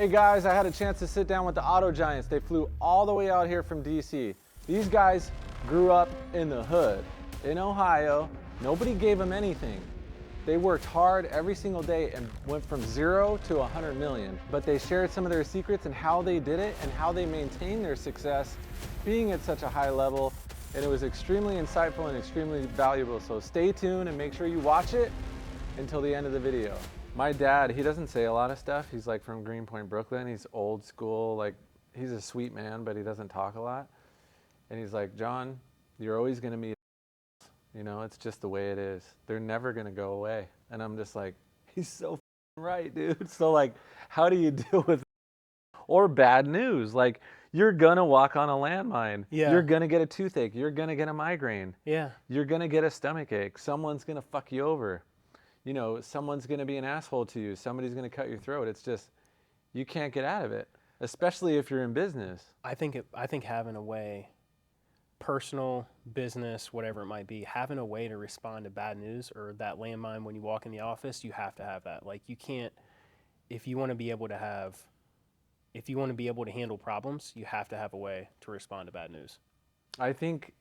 Hey guys, I had a chance to sit down with the Auto Giants. They flew all the way out here from DC. These guys grew up in the hood, in Ohio. Nobody gave them anything. They worked hard every single day and went from 0 to 100 million. But they shared some of their secrets and how they did it and how they maintained their success being at such a high level. And it was extremely insightful and extremely valuable. So stay tuned and make sure you watch it until the end of the video. My dad, he doesn't say a lot of stuff. He's like from Greenpoint, Brooklyn. He's old school, like he's a sweet man, but he doesn't talk a lot. And he's like, John, you're always gonna meet, you know, it's just the way it is. They're never gonna go away. And I'm just like, he's so right, dude. So like, how do you deal with or bad news? Like, you're gonna walk on a landmine. Yeah. You're gonna get a toothache. You're gonna get a migraine. Yeah. You're gonna get a stomach ache. Someone's gonna fuck you over. You know, someone's going to be an asshole to you. Somebody's going to cut your throat. It's just, you can't get out of it, especially if you're in business. I think having a way, personal, business, whatever it might be, having a way to respond to bad news or that landmine when you walk in the office, you have to have that. Like, you can't, if you want to be able to handle problems, you have to have a way to respond to bad news. I think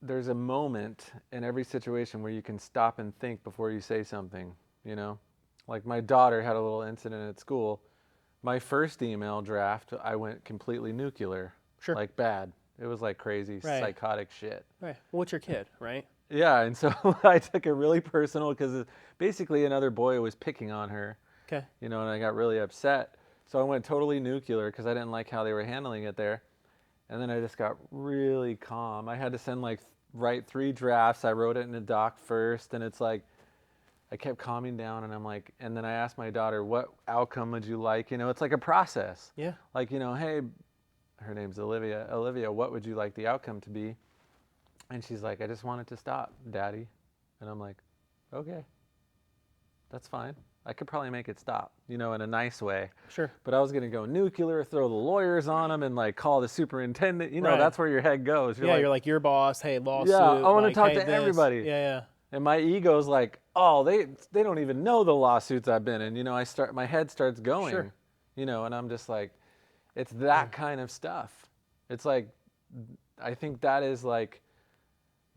there's a moment in every situation where you can stop and think before you say something, you know? Like my daughter had a little incident at school. My first email draft, I went completely nuclear. Sure. Like bad. It was like crazy, psychotic shit. Right. Well, it's your kid, right? Yeah, and so I took it really personal because basically another boy was picking on her. Okay. You know, and I got really upset. So I went totally nuclear because I didn't like how they were handling it there. And then I just got really calm. I had to write 3 drafts. I wrote it in a doc first, and it's like, I kept calming down, and I'm like, and then I asked my daughter, what outcome would you like? You know, it's like a process. Yeah. Like, you know, hey, her name's Olivia. Olivia, what would you like the outcome to be? And she's like, I just want it to stop, Daddy. And I'm like, okay, that's fine. I could probably make it stop, you know, in a nice way. Sure. But I was going to go nuclear, throw the lawyers on them, and like call the superintendent. You know, Right. That's where your head goes. You're like your boss. Hey, lawsuit. Yeah, I want to talk hey, to everybody. Yeah. And my ego's like, oh, they don't even know the lawsuits I've been in. You know, my head starts going. Sure. You know, and I'm just like, it's that kind of stuff. It's like, I think that is like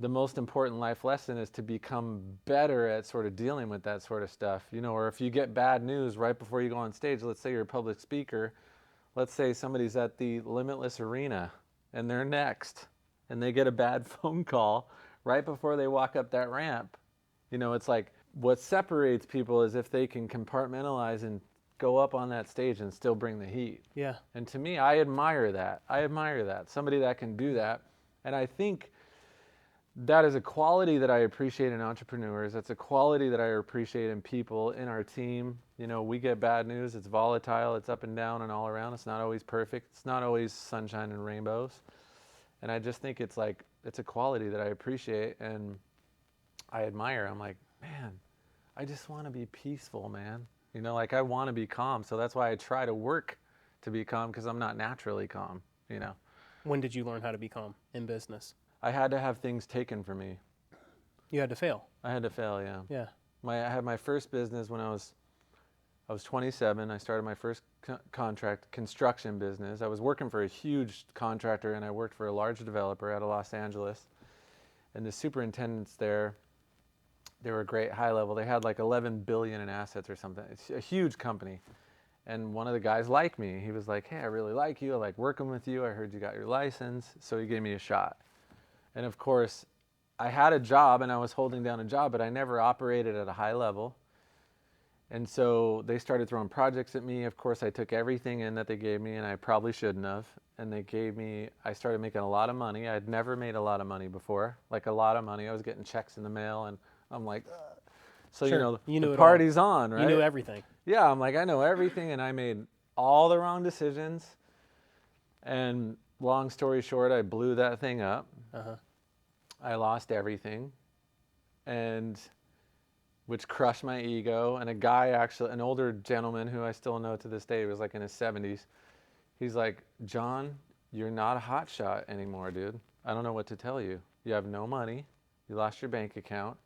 the most important life lesson is to become better at sort of dealing with that sort of stuff, you know, or if you get bad news right before you go on stage, let's say you're a public speaker, let's say somebody's at the Limitless Arena and they're next and they get a bad phone call right before they walk up that ramp. You know, it's like what separates people is if they can compartmentalize and go up on that stage and still bring the heat. Yeah. And to me, I admire that. Somebody that can do that. And I think that is a quality that I appreciate in entrepreneurs. That's a quality that I appreciate in people, in our team. You know, we get bad news. It's volatile. It's up and down and all around. It's not always perfect. It's not always sunshine and rainbows. And I just think it's like, it's a quality that I appreciate and I admire. I'm like, man, I just want to be peaceful, man. You know, like I want to be calm. So that's why I try to work to be calm because I'm not naturally calm, you know. When did you learn how to be calm in business? I had to have things taken from me. You had to fail. I had to fail, yeah. Yeah. I had my first business when I was 27. I started my first contract construction business. I was working for a huge contractor and I worked for a large developer out of Los Angeles. And the superintendents there, they were great, high level. They had like 11 billion in assets or something. It's a huge company. And one of the guys liked me. He was like, hey, I really like you. I like working with you. I heard you got your license. So he gave me a shot. And of course, I had a job and I was holding down a job, but I never operated at a high level. And so they started throwing projects at me. Of course, I took everything in that they gave me and I probably shouldn't have. And I started making a lot of money. I'd never made a lot of money before, like a lot of money. I was getting checks in the mail and I'm like, ugh. So, sure. the party's on, right? You knew everything. Yeah, I'm like, I know everything and I made all the wrong decisions. And long story short, I blew that thing up. Uh-huh. I lost everything, and which crushed my ego. And a guy, actually, an older gentleman who I still know to this day, was like in his 70s. He's like, John, you're not a hot shot anymore, dude. I don't know what to tell you. You have no money. You lost your bank account.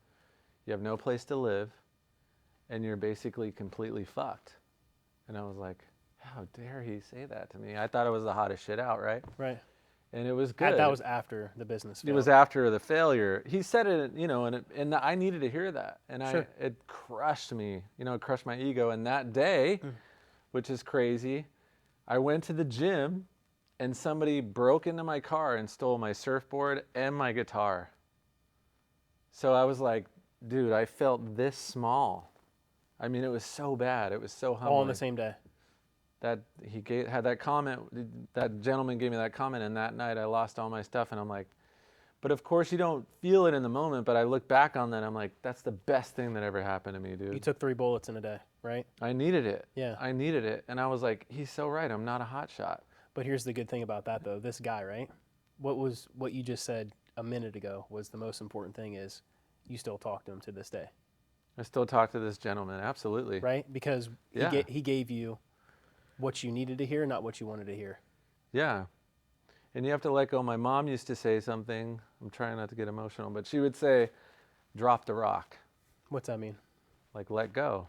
You have no place to live. And you're basically completely fucked. And I was like, how dare he say that to me? I thought it was the hottest shit out, right? Right. And it was good. That was after the business It failed. was after the failure. He said it, and I needed to hear that. And Sure. it crushed me, it crushed my ego. And that day, which is crazy, I went to the gym and somebody broke into my car and stole my surfboard and my guitar. So I was like, dude, I felt this small. I mean, it was so bad. It was so humbling. All on the same day. That he had that comment, that gentleman gave me that comment, and that night I lost all my stuff, and I'm like, but of course you don't feel it in the moment, but I look back on that, I'm like, that's the best thing that ever happened to me, dude. You took 3 bullets in a day, right? I needed it. Yeah. I needed it, and I was like, he's so right, I'm not a hot shot. But here's the good thing about that, though. This guy, right? What you just said a minute ago was the most important thing is you still talk to him to this day. I still talk to this gentleman, absolutely. Right? Because Yeah. he gave you what you needed to hear, not what you wanted to hear. Yeah. And you have to let go. My mom used to say something, I'm trying not to get emotional, but she would say, drop the rock. What's that mean? Like, let go.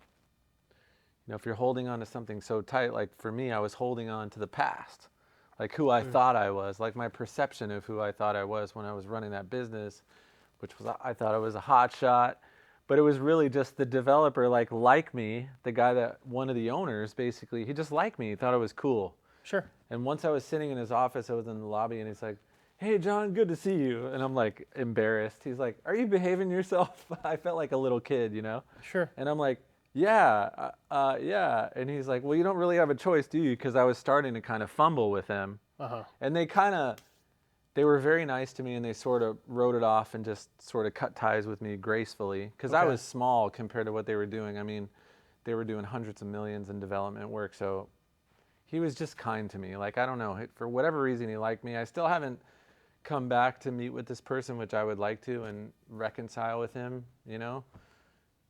If you're holding on to something so tight, like for me, I was holding on to the past, like who I thought I was, like my perception of who I thought I was when I was running that business, which was, I thought I was a hot shot, but it was really just the developer, like me, the guy that, one of the owners, basically, he just liked me, he thought I was cool. Sure. And once I was sitting in his office, I was in the lobby, and he's like, hey, John, good to see you. And I'm like embarrassed. He's like, are you behaving yourself? I felt like a little kid, Sure. And I'm like, yeah, yeah. And he's like, well, you don't really have a choice, do you? Because I was starting to kind of fumble with him. Uh-huh. And they were very nice to me, and they sort of wrote it off and just sort of cut ties with me gracefully. Because I Okay. was small compared to what they were doing. I mean, they were doing hundreds of millions in development work. So he was just kind to me. Like, I don't know, for whatever reason he liked me. I still haven't come back to meet with this person, which I would like to, and reconcile with him,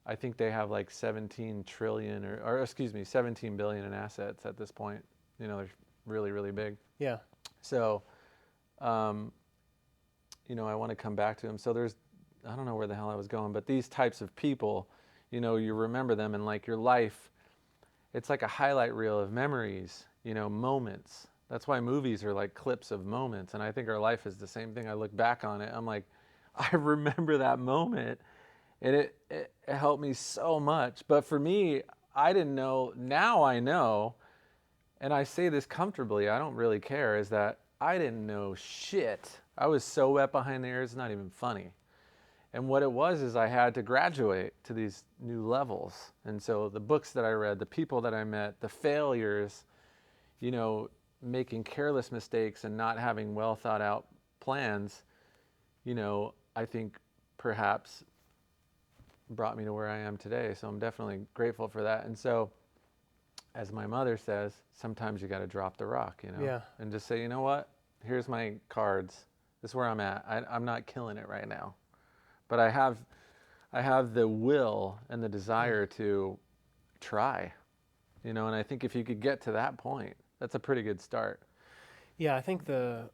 I think they have like 17 trillion or excuse me, 17 billion in assets at this point. They're really, really big. Yeah. So, I want to come back to him. So I don't know where the hell I was going, but these types of people, you remember them, and like your life, it's like a highlight reel of memories, moments. That's why movies are like clips of moments. And I think our life is the same thing. I look back on it, I'm like, I remember that moment, and it helped me so much. But for me, I didn't know. Now I know, and I say this comfortably, I don't really care, is that I didn't know shit. I was so wet behind the ears, it's not even funny. And what it was is I had to graduate to these new levels. And so the books that I read, the people that I met, the failures, making careless mistakes and not having well thought out plans, I think perhaps brought me to where I am today. So I'm definitely grateful for that. And so, as my mother says, sometimes you got to drop the rock, Yeah. and just say, you know what, here's my cards. This is where I'm at. I'm not killing it right now, but I have the will and the desire to try, and I think if you could get to that point, that's a pretty good start. Yeah, I think a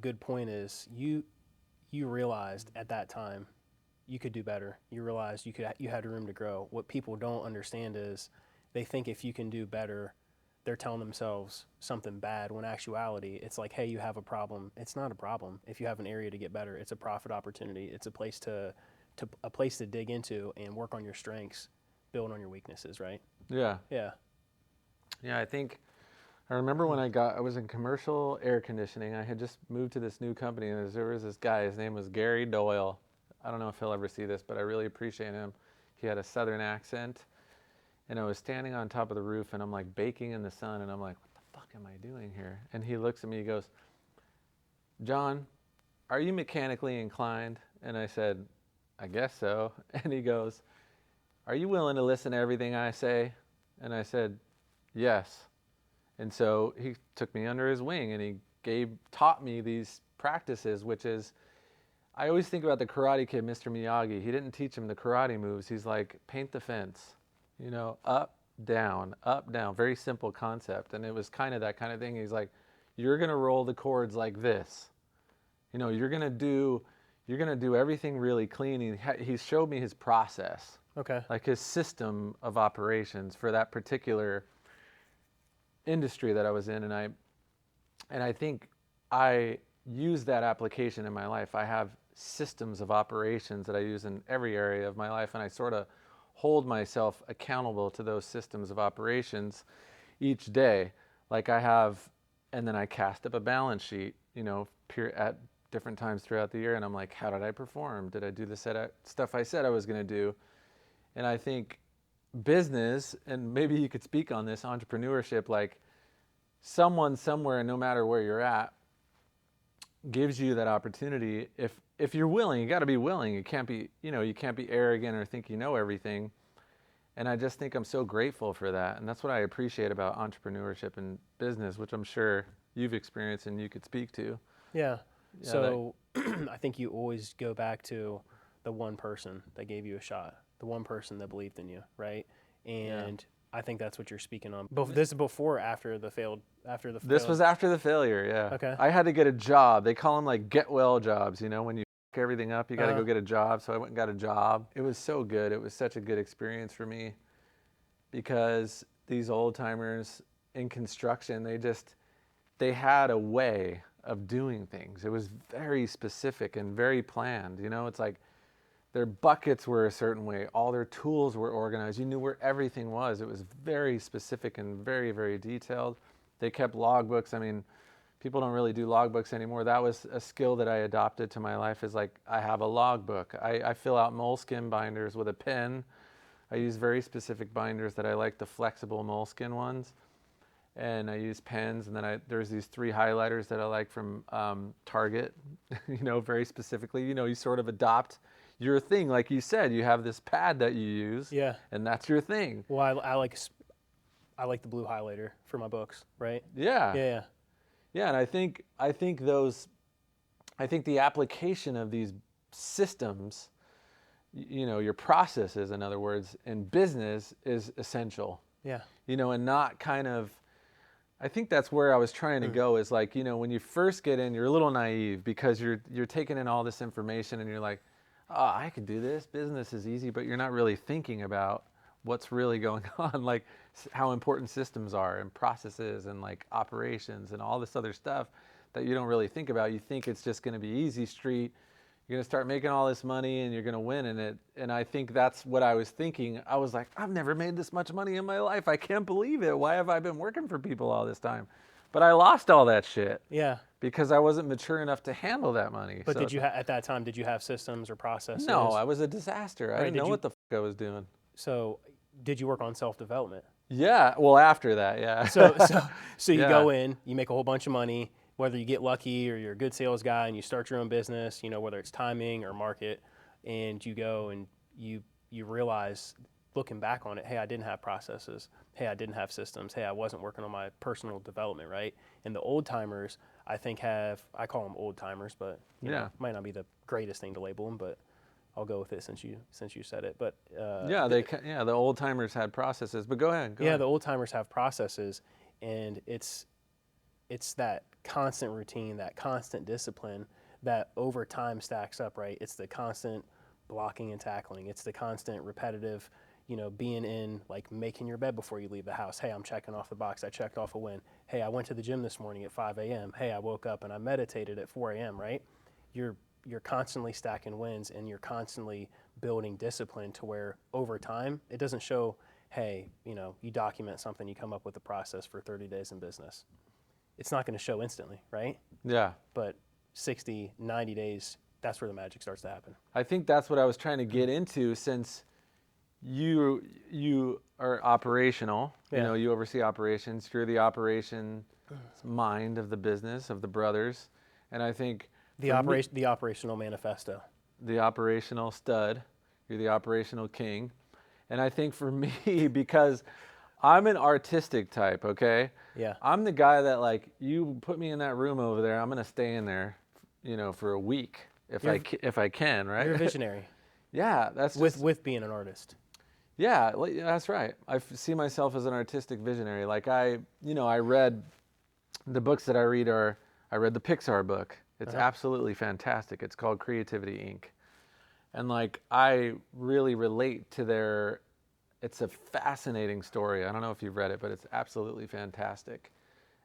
good point is you realized at that time you could do better. You realized you had room to grow. What people don't understand is they think if you can do better, they're telling themselves something bad, when actuality it's like, hey, you have a problem. It's not a problem. If you have an area to get better, it's a profit opportunity. It's a place to dig into and work on your strengths, build on your weaknesses, right? Yeah. Yeah. Yeah, I remember when I was in commercial air conditioning. I had just moved to this new company, and there was this guy, his name was Gary Doyle. I don't know if he'll ever see this, but I really appreciate him. He had a southern accent, and I was standing on top of the roof, and I'm like baking in the sun, and I'm like, what the fuck am I doing here? And he looks at me, he goes, John, are you mechanically inclined? And I said, I guess so. And he goes, are you willing to listen to everything I say? And I said, yes. And so he took me under his wing, and he taught me these practices, which is, I always think about the Karate Kid, Mr. Miyagi. He didn't teach him the karate moves. He's like, paint the fence, up, down, very simple concept. And it was kind of that kind of thing. He's like, you're going to roll the chords like this. You're going to do everything really clean. He showed me his process. Okay. like his system of operations for that particular industry that I was in. And I think I use that application in my life. I have systems of operations that I use in every area of my life, and I sort of hold myself accountable to those systems of operations each day. Like I have, and then I cast up a balance sheet, at different times throughout the year, and I'm like, how did I perform? Did I do the stuff I said I was going to do? And I think business, and maybe you could speak on this, entrepreneurship, like someone somewhere, no matter where you're at, gives you that opportunity. If you're willing, you got to be willing. You can't be arrogant or think you know everything. And I just think I'm so grateful for that. And that's what I appreciate about entrepreneurship and business, which I'm sure you've experienced and you could speak to. Yeah. So I think you always go back to the one person that gave you a shot, the one person that believed in you, right? And I think that's what you're speaking on. This is before or after the failed? This was after the failure, yeah. Okay. I had to get a job. They call them like get well jobs, when you f everything up, you got to go get a job. So I went and got a job. It was so good. It was such a good experience for me because these old timers in construction, they had a way of doing things. It was very specific and very planned. It's like their buckets were a certain way. All their tools were organized. You knew where everything was. It was very specific and very, very detailed. They kept logbooks. I mean, people don't really do logbooks anymore. That was a skill that I adopted to my life, is like I have a logbook. I fill out moleskin binders with a pen. I use very specific binders that I like, the flexible moleskin ones. And I use pens, and then there's these 3 highlighters that I like from Target, very specifically. You sort of adopt your thing. Like you said, you have this pad that you use, and that's your thing. Well, I like the blue highlighter for my books, right? Yeah. Yeah. Yeah, and I think the application of these systems, your processes, in other words, in business is essential. Yeah. And not kind of, I think that's where I was trying to go, is like, when you first get in, you're a little naive because you're taking in all this information and you're like, oh, I could do this. Business is easy, but you're not really thinking about what's really going on, like how important systems are and processes and like operations and all this other stuff that you don't really think about. You think it's just going to be easy street. You're going to start making all this money and you're going to win in it. And I think that's what I was thinking. I was like, I've never made this much money in my life. I can't believe it. Why have I been working for people all this time? But I lost all that shit. Yeah. Because I wasn't mature enough to handle that money. But at that time, did you have systems or processes? No, I was a disaster. I didn't know what the fuck I was doing. So did you work on self-development? Yeah. Well, after that, yeah. So you go in, you make a whole bunch of money, whether you get lucky or you're a good sales guy and you start your own business, whether it's timing or market, and you go and you realize, looking back on it, hey, I didn't have processes. Hey, I didn't have systems. Hey, I wasn't working on my personal development, right? And the old timers, I think I call them old timers, but might not be the greatest thing to label them, but I'll go with it since you said it. But the old timers had processes. But go ahead. The old timers have processes, and it's that constant routine, that constant discipline that over time stacks up, right? It's the constant blocking and tackling. It's the constant repetitive, being in, like making your bed before you leave the house. Hey, I'm checking off the box. I checked off a win. Hey, I went to the gym this morning at 5 a.m. Hey, I woke up and I meditated at 4 a.m., right? You're constantly stacking wins, and you're constantly building discipline to where over time, it doesn't show, hey, you document something, you come up with a process for 30 days in business. It's not going to show instantly, right? Yeah. But 60, 90 days, that's where the magic starts to happen. I think that's what I was trying to get into, since you are operational. You oversee operations. You're the operation mind of the business, of the brothers. And I think the operational manifesto. The operational stud. You're the operational king. And I think for me, because I'm an artistic type, okay? Yeah. I'm the guy that, like, you put me in that room over there, I'm going to stay in there, for a week if I can, right? You're a visionary. Yeah, that's with being an artist. Yeah, that's right. I see myself as an artistic visionary. Like I read the books that I read I read the Pixar book. It's absolutely fantastic. It's called Creativity Inc. And like, I really relate to their, it's a fascinating story. I don't know if you've read it, but it's absolutely fantastic.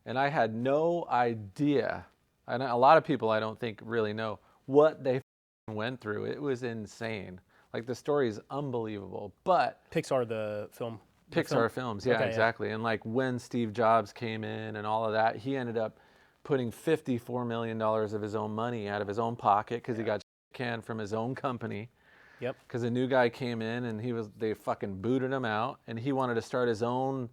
And I had no idea, and a lot of people I don't think really know what they went through. It was insane. Like, the story is unbelievable. But Pixar, the film. Pixar films, yeah, Okay, exactly. And like, when Steve Jobs came in and all of that, he ended up putting $54 million of his own money out of his own pocket because he got canned from his own company. Yep. Because a new guy came in and they fucking booted him out, and he wanted to start his own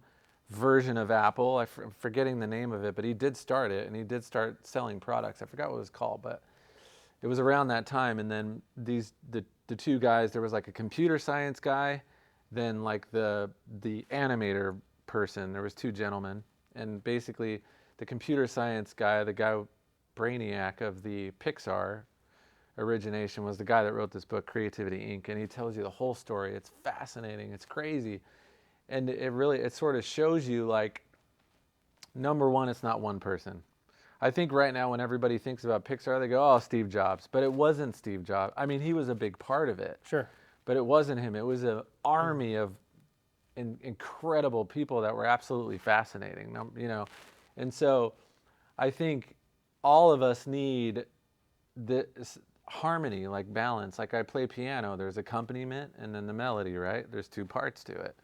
version of Apple. I'm forgetting the name of it, but he did start it, and he did start selling products. I forgot what it was called, but it was around that time. And then the two guys, there was like a computer science guy, then like the animator person. There was two gentlemen, and basically the computer science guy, the guy Brainiac of the Pixar origination, was the guy that wrote this book, Creativity Inc., and he tells you the whole story. It's fascinating. It's crazy. And it sort of shows you, like, number one, it's not one person. I think right now when everybody thinks about Pixar, they go, oh, Steve Jobs. But it wasn't Steve Jobs. I mean, he was a big part of it. Sure. But it wasn't him. It was an army of incredible people that were absolutely fascinating, you know. And so I think all of us need this harmony, like balance. Like, I play piano, there's accompaniment and then the melody, right? There's two parts to it.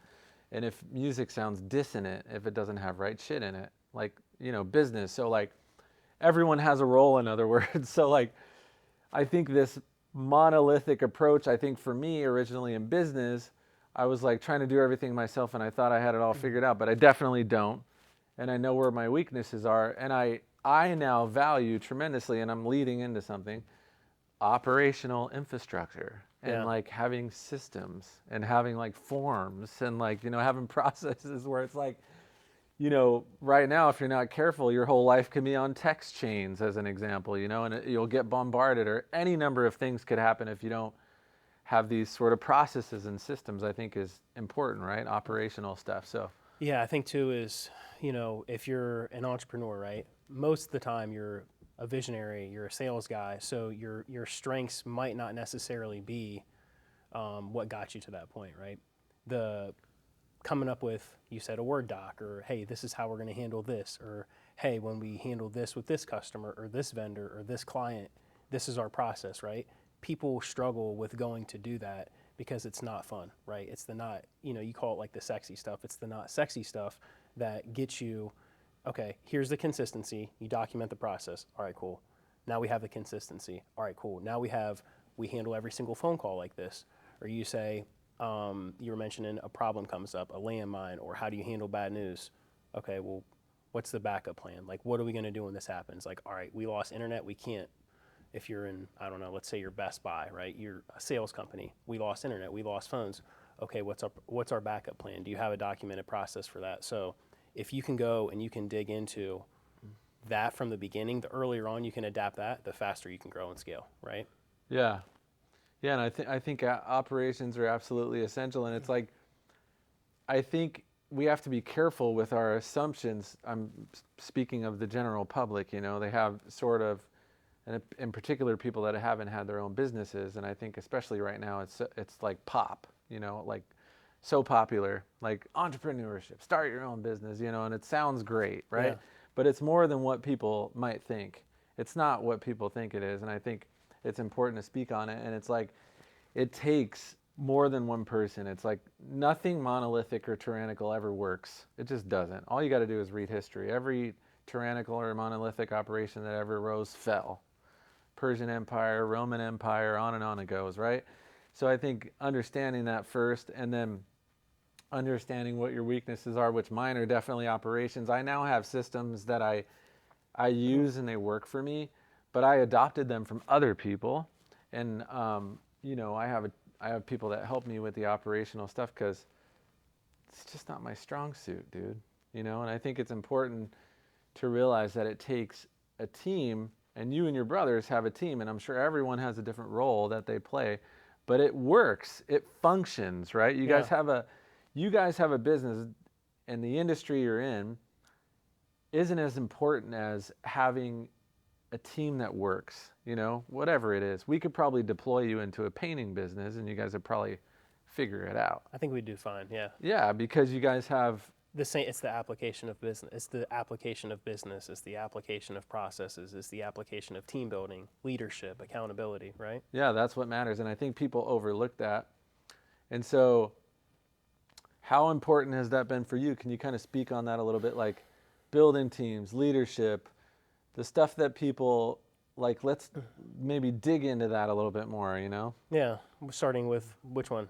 And if music sounds dissonant, if it doesn't have right shit in it, like, you know, business. So like, everyone has a role, in other words. So like, I think this monolithic approach, I think for me originally in business, I was like trying to do everything myself, and I thought I had it all figured out, but I definitely don't. And I know where my weaknesses are, and I now value tremendously, and I'm leading into something, operational infrastructure, and Yeah. like having systems and having like forms and like, you know, having processes where it's like, you know, right now, if you're not careful, your whole life can be on text chains, as an example, you know, and you'll get bombarded, or any number of things could happen if you don't have these sort of processes and systems. I think is important, right? Operational stuff. So Yeah, I think too is, you know, if you're an entrepreneur, right? Most of the time you're a visionary, you're a sales guy, so your strengths might not necessarily be what got you to that point, right? The coming up with, you said, a Word doc, or hey, this is how we're going to handle this, or hey, when we handle this with this customer or this vendor or this client, this is our process, right? People struggle with going to do that because it's not fun, right? It's the not, you know, you call it like the sexy stuff. It's the not sexy stuff that gets you, okay, here's the consistency. You document the process. All right, cool. Now we have the consistency. All right, cool. Now we handle every single phone call like this. Or you say, you were mentioning a problem comes up, a landmine, or how do you handle bad news? Okay, well, what's the backup plan? Like, what are we going to do when this happens? Like, all right, we lost internet. We can't, if you're in, I don't know, let's say you're Best Buy, right? You're a sales company. We lost internet. We lost phones. Okay, what's our backup plan? Do you have a documented process for that? So if you can go and you can dig into that from the beginning, the earlier on you can adapt that, the faster you can grow and scale, right? yeah, yeah, and I think operations are absolutely essential, and it's like, I think we have to be careful with our assumptions. I'm speaking of the general public, you know, they have sort of, and in particular people that haven't had their own businesses, and I think especially right now it's like pop, you know, like so popular, like entrepreneurship, start your own business, you know, and it sounds great, right? Yeah. But it's more than what people might think. It's not what people think it is, and I think it's important to speak on it. And it's like, it takes more than one person. It's like, nothing monolithic or tyrannical ever works. It just doesn't. All you got to do is read history. Every tyrannical or monolithic operation that ever rose fell. Persian Empire, Roman Empire, on it goes, right? So I think understanding that first, and then understanding what your weaknesses are, which mine are definitely operations. I now have systems that I use and they work for me, but I adopted them from other people. And, you know, I have people that help me with the operational stuff because it's just not my strong suit, dude. You know, and I think it's important to realize that it takes a team, and you and your brothers have a team, and I'm sure everyone has a different role that they play, but it works, it functions, right? You guys have a business, and the industry you're in isn't as important as having a team that works, whatever it is. We could probably deploy you into a painting business and you guys would probably figure it out. I think we do fine. Yeah. Yeah, because you guys have The same. It's the application of business. It's the application of business. It's the application of processes. It's the application of team building, leadership, accountability. Right. yeah, that's what matters. And I think people overlook that. And so how important has that been for you? Can you kind of speak on that a little bit? Like building teams, leadership, the stuff that people like, let's maybe dig into that a little bit more, Yeah. Starting with which one?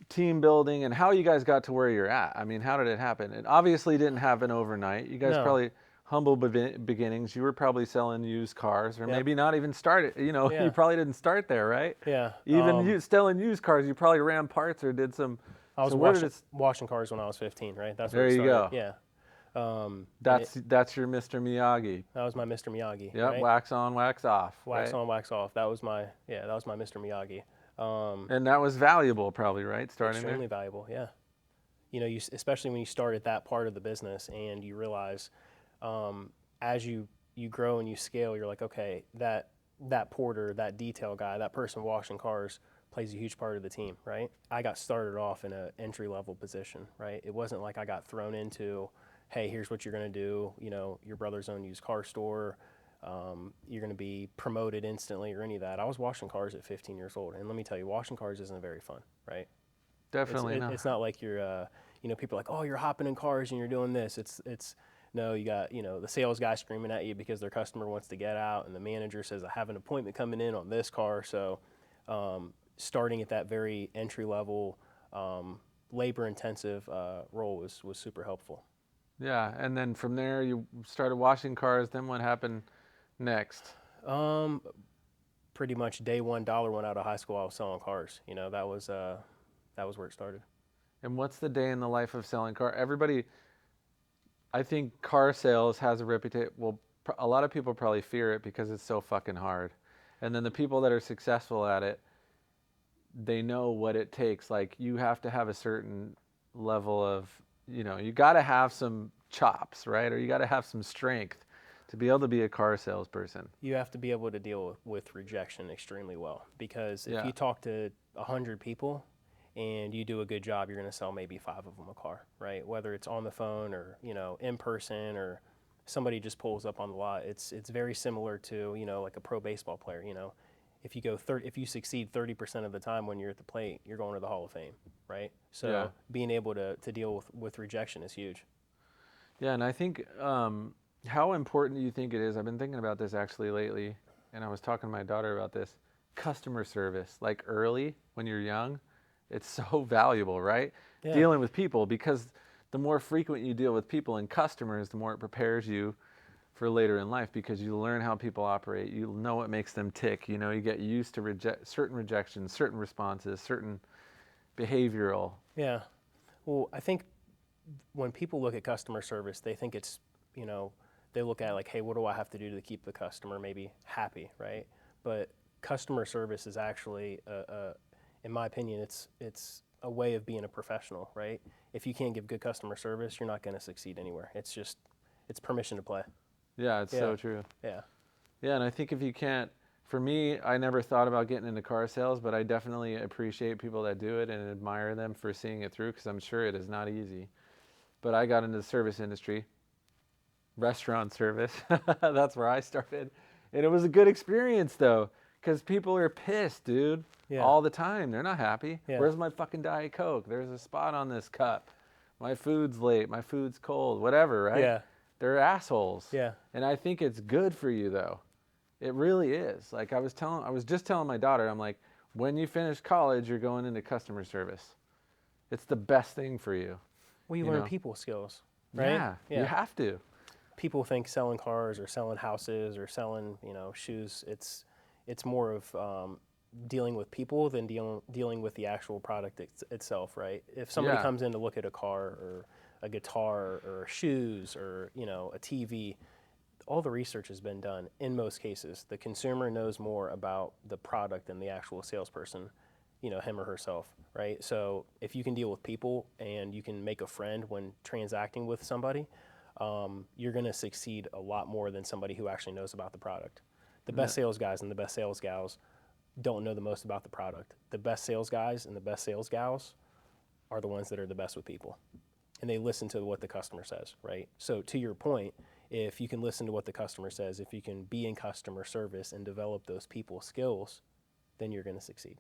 Team building and how you guys got to where you're at. I mean, how did it happen? It obviously didn't happen overnight. You guys No. probably humble beginnings. You were probably selling used cars or Yep. maybe not even started. Yeah. You probably didn't start there, right? Yeah. Even you selling used cars, you probably ran parts or did some. I was so where did washing cars when I was 15, right? That's There where it you started. go. Yeah. That's your Mr. Miyagi. That was my Mr. Miyagi. Yep, Right? wax on, wax off. Wax right? on, wax off. That was my Mr. Miyagi. And that was valuable, probably, right? Starting Extremely there. valuable. Yeah. Especially when you start at that part of the business and you realize, as you grow and you scale, you're like, okay, that porter, that detail guy, that person washing cars plays a huge part of the team, right? I got started off in an entry level position, right? It wasn't like I got thrown into, hey, here's what you're going to do. Your brother's own used car store. You're going to be promoted instantly or any of that. I was washing cars at 15 years old. And let me tell you, washing cars isn't very fun, right? Definitely not. It's not like you're, people are like, oh, you're hopping in cars and you're doing this. No, you got, the sales guy screaming at you because their customer wants to get out. And the manager says, I have an appointment coming in on this car. So starting at that very entry level, labor intensive role was super helpful. Yeah, and then from there you started washing cars. Then what happened next? Pretty much day one, dollar went out of high school, I was selling cars. That was where it started. And what's the day in the life of selling car? Everybody, I think car sales has a reputation. Well, a lot of people probably fear it because it's so fucking hard. And then the people that are successful at it, they know what it takes. Like you have to have a certain level of, you got to have some chops, right? Or you got to have some strength to be able to be a car salesperson. You have to be able to deal with rejection extremely well, because if Yeah. you talk to 100 people and you do a good job, you're going to sell maybe 5 of them a car, right? Whether it's on the phone or, in person, or somebody just pulls up on the lot. It's very similar to, like a pro baseball player. If you succeed 30% of the time when you're at the plate, you're going to the Hall of Fame, right? So Yeah. being able to deal with rejection is huge. Yeah, and I think how important do you think it is? I've been thinking about this actually lately, and I was talking to my daughter about this. Customer service, like early when you're young, it's so valuable, right? Yeah. Dealing with people, because the more frequent you deal with people and customers, the more it prepares you for later in life, because you learn how people operate. You know what makes them tick. You get used to certain rejections, certain responses, certain behavioral. Yeah. Well, I think when people look at customer service, they think it's, they look at like, hey, what do I have to do to keep the customer maybe happy, right? But customer service is actually, in my opinion, it's a way of being a professional, right? If you can't give good customer service, you're not going to succeed anywhere. It's permission to play. Yeah, it's so true. Yeah. Yeah, and I think if you can't, for me, I never thought about getting into car sales, but I definitely appreciate people that do it and admire them for seeing it through, because I'm sure it is not easy. But I got into the service industry, restaurant service. That's where I started. And it was a good experience, though, because people are pissed, dude, all the time. They're not happy. Yeah. Where's my fucking Diet Coke? There's a spot on this cup. My food's late. My food's cold. Whatever, right? Yeah. They're assholes. Yeah. And I think it's good for you, though. It really is. Like I was just telling my daughter, I'm like, when you finish college, you're going into customer service. It's the best thing for you. Well, you learn people skills, right? Yeah, you have to. People think selling cars or selling houses or selling, shoes, it's more of dealing with people than dealing with the actual product itself, right? If somebody comes in to look at a car or a guitar or shoes or, a TV, all the research has been done in most cases. The consumer knows more about the product than the actual salesperson, him or herself, right? So if you can deal with people and you can make a friend when transacting with somebody, you're going to succeed a lot more than somebody who actually knows about the product. The best sales guys and the best sales gals don't know the most about the product. The best sales guys and the best sales gals are the ones that are the best with people. And they listen to what the customer says, right? So to your point, if you can listen to what the customer says, if you can be in customer service and develop those people skills, then you're going to succeed.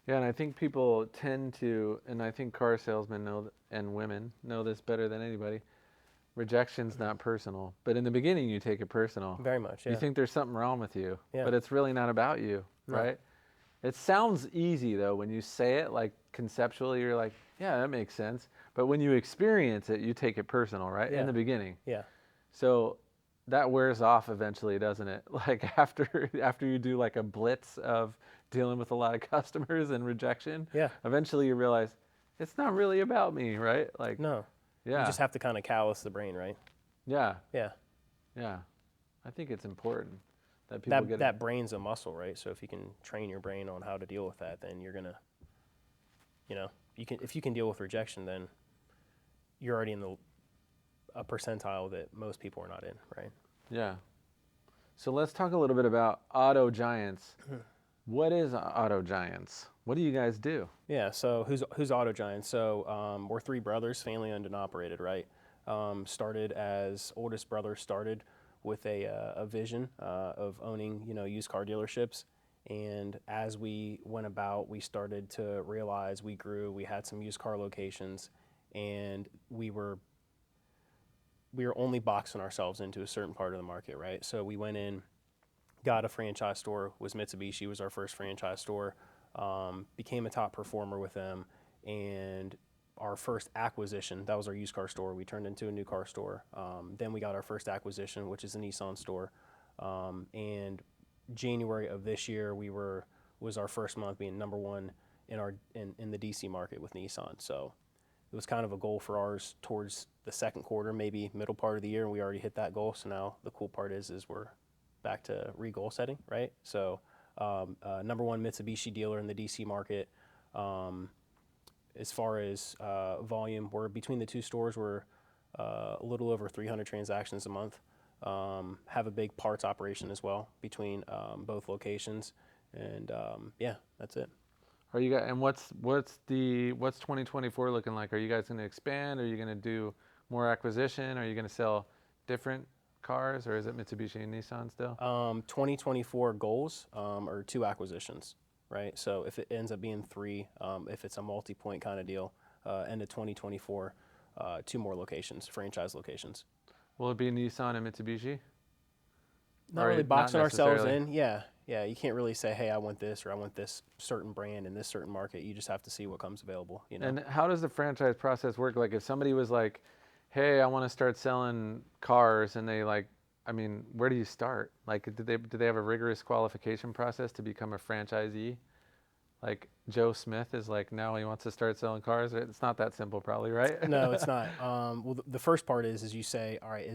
Yeah, and I think people tend to, and I think car salesmen know, and women know this better than anybody. Rejection's not personal, but in the beginning you take it personal. Very much, yeah. You think there's something wrong with you, Yeah. but it's really not about you, No. right? It sounds easy though when you say it, like conceptually you're like, yeah, that makes sense. But when you experience it, you take it personal, right? Yeah. In the beginning. Yeah. So that wears off eventually, doesn't it? Like after you do like a blitz of dealing with a lot of customers and rejection, Yeah. eventually you realize it's not really about me, right? Like, No. yeah, You just have to kind of callous the brain, right? yeah, Yeah. yeah. I think it's important that people get That brain's a muscle, right? So if you can train your brain on how to deal with that, then you're gonna, if you can deal with rejection, then you're already in a percentile that most people are not in, right? Yeah. So let's talk a little bit about Auto Giants. What is Auto Giants? What do you guys do? Yeah. So who's Auto Giant? So we're three brothers, family owned and operated, right? Started as oldest brother started with a vision of owning used car dealerships, and as we went about, we started to realize we grew. We had some used car locations, and we were only boxing ourselves into a certain part of the market, right? So we went in, got a franchise store, was Mitsubishi, was our first franchise store, became a top performer with them, and our first acquisition, that was our used car store, we turned into a new car store. Then we got our first acquisition, which is a Nissan store, and January of this year was our first month being number one in the DC market with Nissan. So it was kind of a goal for ours towards the second quarter, maybe middle part of the year, and we already hit that goal. So now the cool part is we're back to re-goal setting, right? So number one Mitsubishi dealer in the DC market. As far as volume, we're between the two stores, we're a little over 300 transactions a month. Have a big parts operation as well between both locations, and yeah, that's it. Are you guys, and what's 2024 looking like? Are you guys going to expand? Are you going to do more acquisition? Are you going to sell different cars, or is it Mitsubishi and Nissan still? 2024 goals are 2 acquisitions, right? So if it ends up being 3, if it's a multi-point kind of deal, end of 2024, 2 more locations, franchise locations. Will it be Nissan and Mitsubishi? Not really boxing ourselves in. Yeah. You can't really say, hey, I want this or I want this certain brand in this certain market. You just have to see what comes available. And how does the franchise process work? Like if somebody was like, hey, I want to start selling cars, and they where do you start? Like, do they have a rigorous qualification process to become a franchisee? Like Joe Smith is like, now he wants to start selling cars. It's not that simple, probably, right? No, it's not. Well, the first part is you say, all right,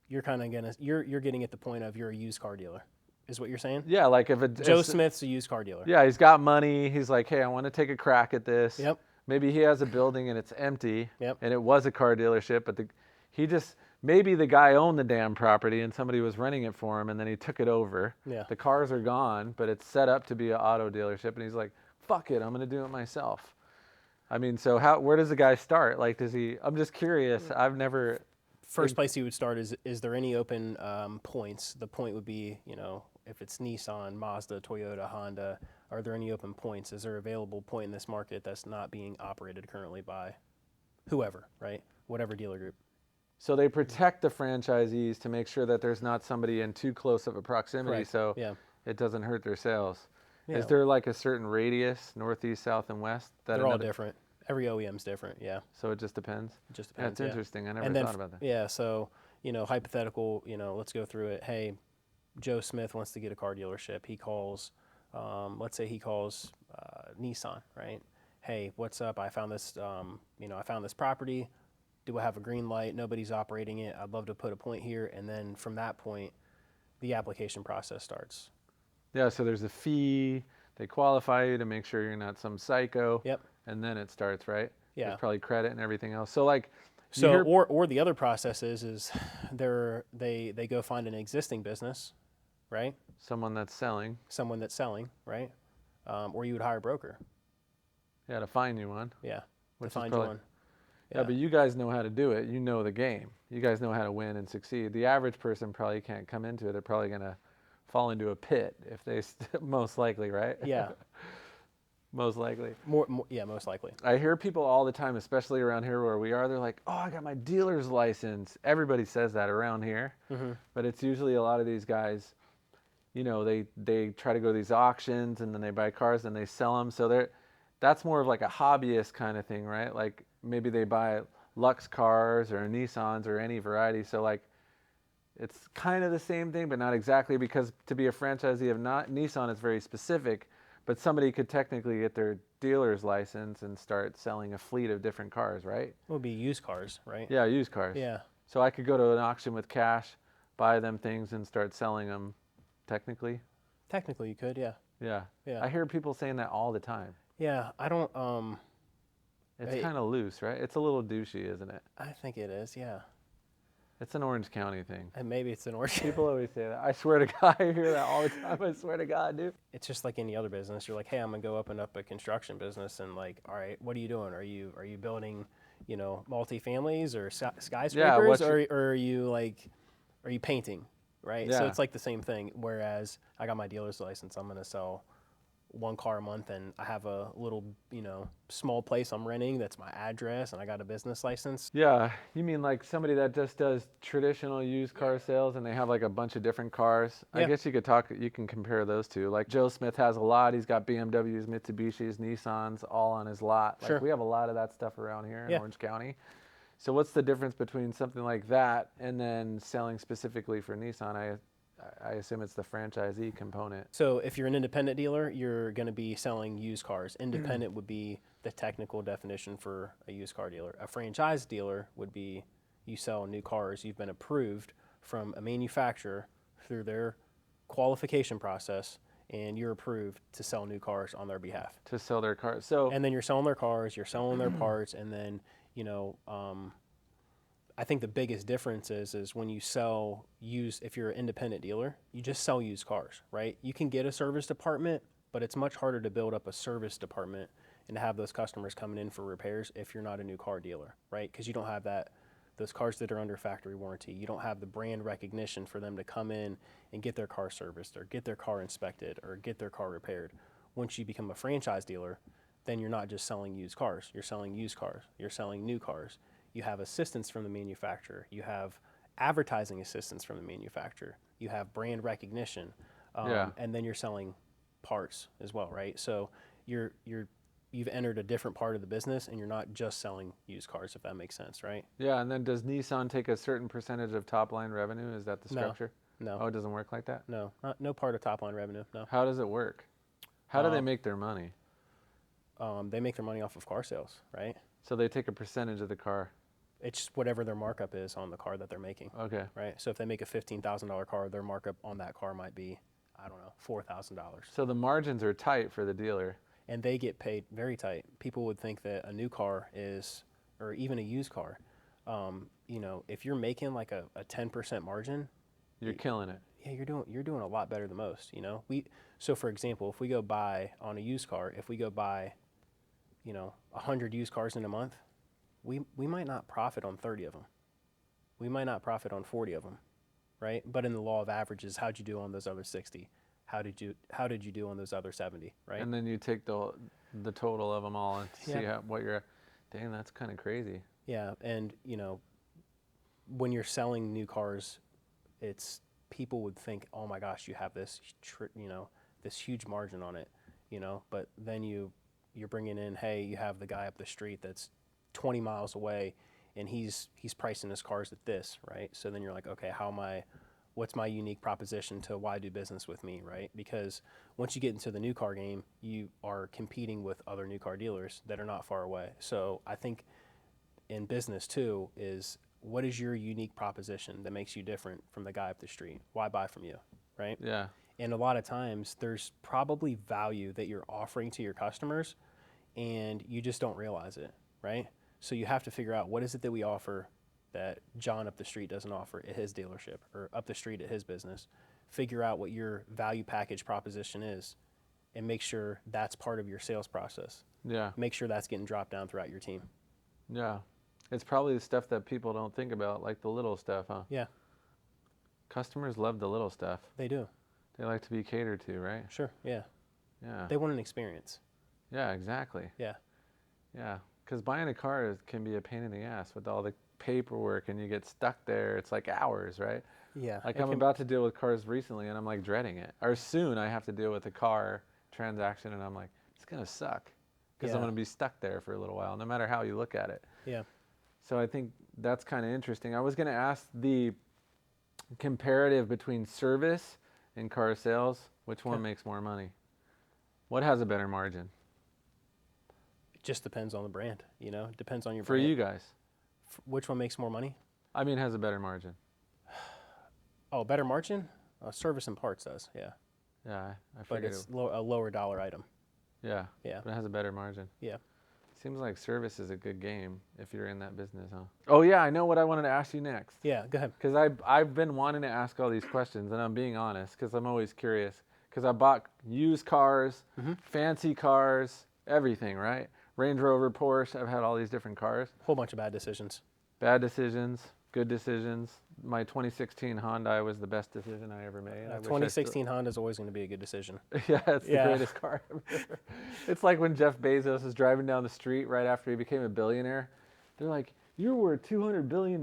you're kind of you're getting at the point of you're a used car dealer, is what you're saying? Yeah, like Joe Smith's a used car dealer. Yeah, he's got money. He's like, hey, I want to take a crack at this. Yep. Maybe he has a building and it's empty. Yep. And it was a car dealership, but maybe the guy owned the damn property and somebody was renting it for him, and then he took it over. Yeah. The cars are gone, but it's set up to be an auto dealership, and he's like, fuck it, I'm going to do it myself. I mean, so where does the guy start? Like, I'm just curious. I've never... First place he would start is there any open points? The point would be, if it's Nissan, Mazda, Toyota, Honda, are there any open points? Is there an available point in this market that's not being operated currently by whoever, right? Whatever dealer group. So they protect the franchisees to make sure that there's not somebody in too close of a proximity. Correct. So Yeah. it doesn't hurt their sales. Yeah. Is there like a certain radius, northeast, south, and west? They're all different. Every OEM's different, yeah. So it just depends? It just depends, That's interesting. I never thought about that. Yeah, so, hypothetical, let's go through it. Hey, Joe Smith wants to get a car dealership. He calls, let's say he calls Nissan, right? Hey, what's up? I found this, I found this property. Do I have a green light? Nobody's operating it. I'd love to put a point here. And then from that point, the application process starts. Yeah, so there's a fee. They qualify you to make sure you're not some psycho. Yep. And then it starts, right? Yeah. There's probably credit and everything else. So like, So, hear- or the other process is they go find an existing business, right? Someone that's selling. Someone that's selling, right? Or you would hire a broker. Yeah, to find you one. Yeah, Which to is find probably, you one. yeah, but you guys know how to do it. You know the game. You guys know how to win and succeed. The average person probably can't come into it. They're probably going to fall into a pit if they, most likely, right? Yeah, Most likely. yeah, most likely. I hear people all the time, especially around here where we are, they're like, oh, I got my dealer's license. Everybody says that around here. Mm-hmm. But it's usually a lot of these guys, you know, they try to go to these auctions and then they buy cars and they sell them. So that's more of like a hobbyist kind of thing, right? Like maybe they buy Lux cars or Nissans or any variety. So like it's kind of the same thing, but not exactly, because to be a franchisee of not Nissan is very specific. But somebody could technically get their dealer's license and start selling a fleet of different cars, right? It would be used cars, right? Yeah, used cars. Yeah. So I could go to an auction with cash, buy them things, and start selling them, technically. Technically, you could, yeah. Yeah. Yeah. I hear people saying that all the time. Yeah, I don't. It's kind of loose, right? It's a little douchey, isn't it? I think it is, yeah. It's an Orange County thing. And maybe it's an orchard. People always say that. I swear to God, I hear that all the time. I swear to God, dude. It's just like any other business. You're like, hey, I'm gonna go open up a construction business, and like, all right, what are you doing? Are you building, multi-families or skyscrapers, or are you painting, right? Yeah. So it's like the same thing. Whereas I got my dealer's license, I'm gonna sell one car a month, and I have a little, small place I'm renting. That's my address, and I got a business license. Yeah, you mean like somebody that just does traditional used car sales and they have like a bunch of different cars? Yeah. I guess you can compare those two. Like Joe Smith has a lot. He's got BMWs, Mitsubishis, Nissans all on his lot. Like Sure. we have a lot of that stuff around here in Yeah. Orange County. So what's the difference between something like that and then selling specifically for Nissan? I assume it's the franchisee component. So if you're an independent dealer, you're going to be selling used cars. Independent would be the technical definition for a used car dealer. A franchise dealer would be you sell new cars. You've been approved from a manufacturer through their qualification process, and you're approved to sell new cars on their behalf. To sell their cars. So And then you're selling their cars, you're selling their parts, and then, I think the biggest difference is when you sell used, if you're an independent dealer, you just sell used cars, right? You can get a service department, but it's much harder to build up a service department and to have those customers coming in for repairs if you're not a new car dealer, right? Because you don't have those cars that are under factory warranty. You don't have the brand recognition for them to come in and get their car serviced or get their car inspected or get their car repaired. Once you become a franchise dealer, then you're not just selling used cars. You're selling used cars. You're selling new cars. You have assistance from the manufacturer. You have advertising assistance from the manufacturer. You have brand recognition, and then you're selling parts as well, right? So you've entered a different part of the business, and you're not just selling used cars, if that makes sense, right? yeah, and then does Nissan take a certain percentage of top line revenue? Is that the structure? No, Oh, it doesn't work like that? no, no part of top line revenue. No, How does it work? How do they make their money? they make their money off of car sales, right? So they take a percentage of the car. It's just whatever their markup is on the car that they're making. Okay. Right. So if they make a $15,000 car, their markup on that car might be, I don't know, $4,000. So the margins are tight for the dealer. And they get paid very tight. People would think that a new car is, or even a used car, if you're making like a 10% margin, You're killing it. yeah, you're doing a lot better than most. So for example, if we go buy on a used car, if we go buy, 100 used cars in a month, we might not profit on 30 of them. We might not profit on 40 of them, right? But in the law of averages, how'd you do on those other 60? How did you do on those other 70, right? And then you take the total of them all and see Yeah. what you're. Dang, that's kind of crazy. Yeah, and when you're selling new cars, it's people would think, oh my gosh, you have this, this huge margin on it, But then you're bringing in, hey, you have the guy up the street that's 20 miles away, and he's pricing his cars at this, right? So then you're like, okay, what's my unique proposition to why do business with me, right? Because once you get into the new car game, you are competing with other new car dealers that are not far away. So I think in business too is what is your unique proposition that makes you different from the guy up the street? Why buy from you, right? Yeah. And a lot of times there's probably value that you're offering to your customers and you just don't realize it, right? So you have to figure out what is it that we offer that John up the street doesn't offer at his dealership or up the street at his business. Figure out what your value package proposition is and make sure that's part of your sales process. Yeah. Make sure that's getting dropped down throughout your team. Yeah. It's probably the stuff that people don't think about, like the little stuff, huh? Yeah. Customers love the little stuff. They do. They like to be catered to, right? Sure, yeah. Yeah. They want an experience. Yeah, exactly. Yeah. Yeah. Because buying a car can be a pain in the ass with all the paperwork, and you get stuck there. It's like hours, right? Yeah. Like I'm about to deal with cars recently, and I'm like dreading it. Or soon I have to deal with a car transaction, and I'm like, it's going to suck because I'm going to be stuck there for a little while, no matter how you look at it. Yeah. So I think that's kind of interesting. I was going to ask the comparative between service and car sales. Which one makes more money? What has a better margin? It just depends on the brand, you know? It depends on your For brand. you guys? Which one makes more money? I mean, has a better margin. Oh, better margin? Service and parts does, yeah. Yeah, I But figured. it's a lower dollar item. Yeah. Yeah. But it has a better margin. Yeah. Seems like service is a good game if you're in that business, huh? Oh yeah, I know what I wanted to ask you next. Yeah, go ahead. Because I've been wanting to ask all these questions, and I'm being honest because I'm always curious. Because I bought used cars, fancy cars, everything, right? Range Rover, Porsche. I've had all these different cars. Whole bunch of bad decisions. Bad decisions, good decisions. My 2016 Honda was the best decision I ever made. 2016 Honda is always going to be a good decision. Yeah, it's the greatest car ever. It's like when Jeff Bezos is driving down the street right after he became a billionaire. They're like, "You're worth $200 billion.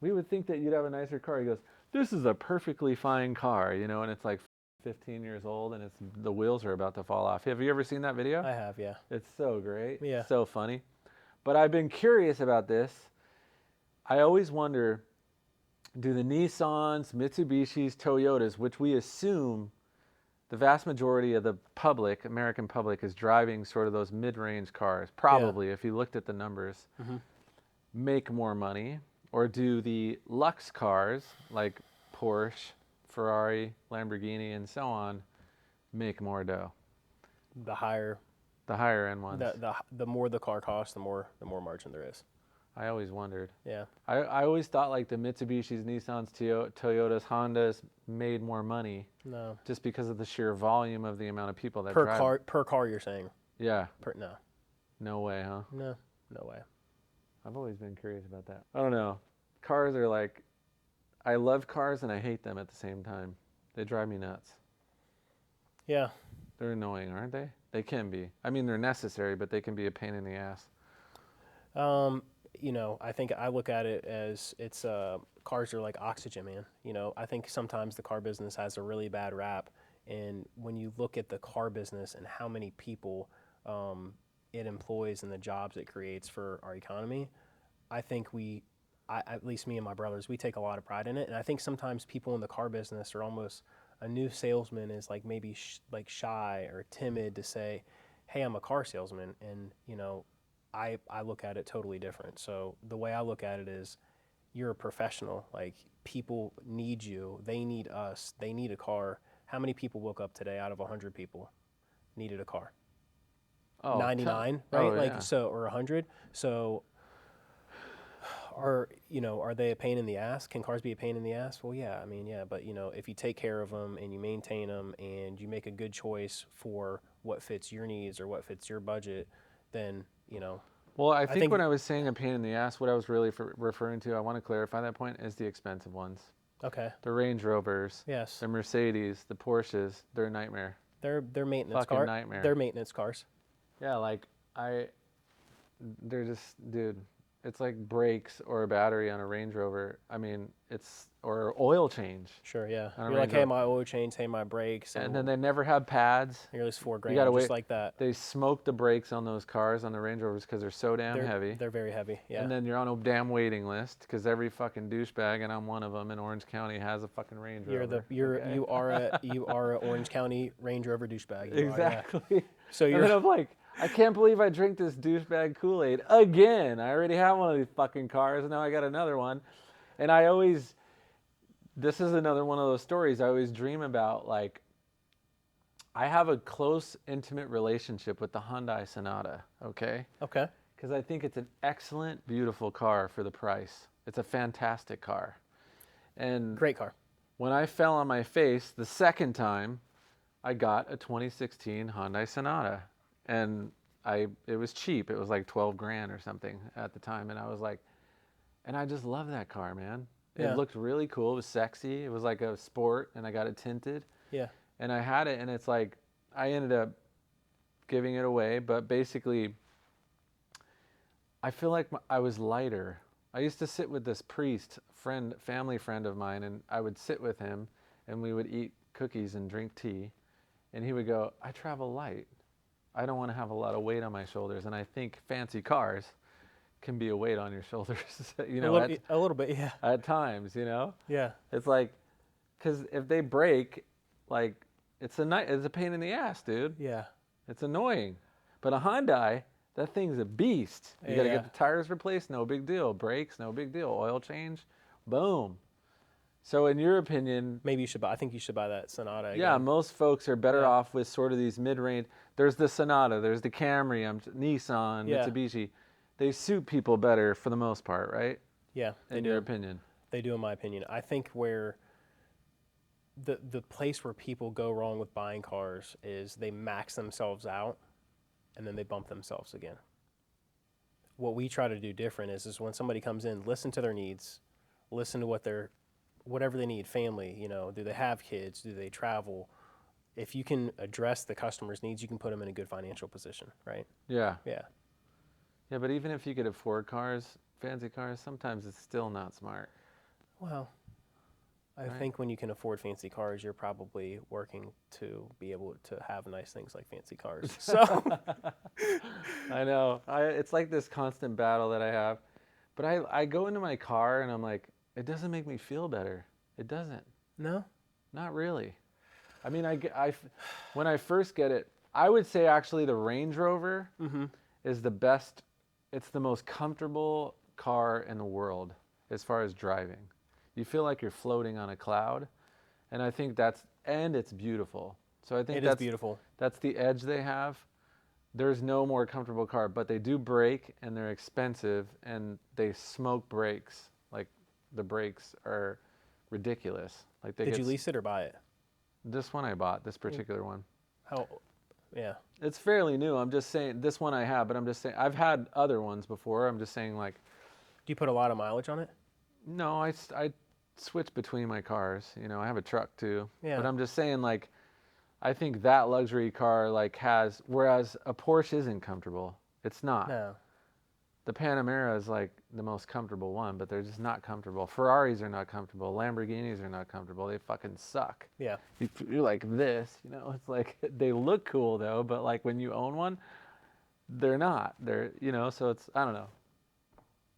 We would think that you'd have a nicer car." He goes, "This is a perfectly fine car," you know, and it's like 15 years old and the wheels are about to fall off. Have you ever seen that video? I have, yeah. It's so great. Yeah. So funny. But I've been curious about this. I always wonder, do the Nissans, Mitsubishis, Toyotas, which we assume the vast majority of the public, American public, is driving sort of those mid-range cars, probably, if you looked at the numbers, make more money? Or do the luxe cars, like Porsche, Ferrari, Lamborghini, and so on, make more dough? The higher end ones. the more the car costs, the more margin there is. I always wondered. Yeah. I always thought like the Mitsubishis, Nissans, Toyotas, Hondas made more money. No. Just because of the sheer volume of the amount of people that drive. Per car, you're saying? Yeah. No. No way, huh? No way. I've always been curious about that. I don't know. Cars are like, I love cars and I hate them at the same time. They drive me nuts. Yeah. They're annoying, aren't they? They can be. I mean, they're necessary, but they can be a pain in the ass. You know, I think I look at it as it's cars are like oxygen, man. You know, I think sometimes the car business has a really bad rap, and when you look at the car business and how many people it employs and the jobs it creates for our economy, I think at least me and my brothers, we take a lot of pride in it. And I think sometimes people in the car business are almost, a new salesman is like maybe like shy or timid to say, "Hey, I'm a car salesman," and you know. I look at it totally different. So the way I look at it is you're a professional. Like, people need you. They need us. They need a car. How many people woke up today out of 100 people needed a car? Oh, 99, right? Oh, like yeah. So, or 100. So are they a pain in the ass? Can cars be a pain in the ass? Well, yeah. I mean, yeah, but if you take care of them and you maintain them and you make a good choice for what fits your needs or what fits your budget, then Well, I think when I was saying a pain in the ass, what I was really referring to, I want to clarify that point, is the expensive ones. Okay. The Range Rovers. Yes. The Mercedes, the Porsches, they're a nightmare. They're maintenance Fucking nightmare. They're maintenance cars. Yeah, like they're just, dude, it's like brakes or a battery on a Range Rover. I mean, or oil change. Sure, yeah. On a You're like, Range hey, Rover. my oil change, hey, my brakes. And then they never have pads. You're just $4,000, You gotta just wait. like that. They smoke the brakes on those cars, on the Range Rovers, because they're so damn heavy. They're very heavy, yeah. And then you're on a damn waiting list, because every fucking douchebag, and I'm one of them in Orange County, has a fucking Range Rover. You are a Orange County Range Rover douchebag. Exactly. Yeah. So And then I'm like, I can't believe I drink this douchebag Kool-Aid again. I already have one of these fucking cars, and now I got another one. And this is another one of those stories I always dream about. Like, I have a close, intimate relationship with the Hyundai Sonata, okay? Okay. Because because I think it's an excellent, beautiful car for the price. It's a fantastic car. And Great car. when I fell on my face the second time, I got a 2016 Hyundai Sonata, and it was cheap. It was like 12 grand or something at the time, and I was like, and I just love that car, man. It Yeah. looked really cool. It was sexy. It was like a sport, and I got it tinted. Yeah. And I had it, and it's like I ended up giving it away, but basically I feel like I was lighter. I used to sit with this priest, family friend of mine, and I would sit with him, and we would eat cookies and drink tea, and he would go, I travel light. I don't want to have a lot of weight on my shoulders, and I think fancy cars can be a weight on your shoulders, you know, A little bit, yeah. at times, you know? Yeah. It's like, because if they break, like, it's a pain in the ass, dude. Yeah. It's annoying. But a Hyundai, that thing's a beast. You got to Yeah. get the tires replaced, no big deal. Brakes, no big deal. Oil change, boom. So in your opinion, Maybe you should buy. I think you should buy that Sonata again. yeah, most folks are better Yeah. off with sort of these mid-range. There's the Sonata, there's the Camry, Nissan, Yeah. Mitsubishi. They suit people better for the most part, right? Yeah. They In do. your opinion. They do, in my opinion. I think where the place where people go wrong with buying cars is they max themselves out and then they bump themselves again. What we try to do different is when somebody comes in, listen to their needs, listen to whatever they need, family, you know, do they have kids, do they travel? If you can address the customer's needs, you can put them in a good financial position, right? Yeah. Yeah. Yeah, but even if you could afford cars, fancy cars, sometimes it's still not smart. Well, I Right. think when you can afford fancy cars, you're probably working to be able to have nice things like fancy cars. So, I know. It's like this constant battle that I have. But I go into my car and I'm like, it doesn't make me feel better. It doesn't. no? Not really. I mean, when I first get it, I would say actually the Range Rover is the best. It's the most comfortable car in the world as far as driving. You feel like you're floating on a cloud, and I think and it's beautiful. So I think It is beautiful. That's the edge they have. There's no more comfortable car, but they do brake, and they're expensive, and they smoke brakes. Like the brakes are ridiculous. Like Did you lease it or buy it? This one I bought, this particular one. How? Yeah. It's fairly new. I'm just saying this one I have, but I'm just saying I've had other ones before. I'm just saying like, Do you put a lot of mileage on it? no, I switch between my cars. You know, I have a truck too. Yeah. But I'm just saying like, I think that luxury car like whereas a Porsche isn't comfortable. It's not. No. The Panamera is like the most comfortable one, but they're just not comfortable. Ferraris are not comfortable. Lamborghinis are not comfortable. They fucking suck. Yeah. You're like this, you know, it's like they look cool though, but like when you own one, they're not. They're, you know, so it's, I don't know.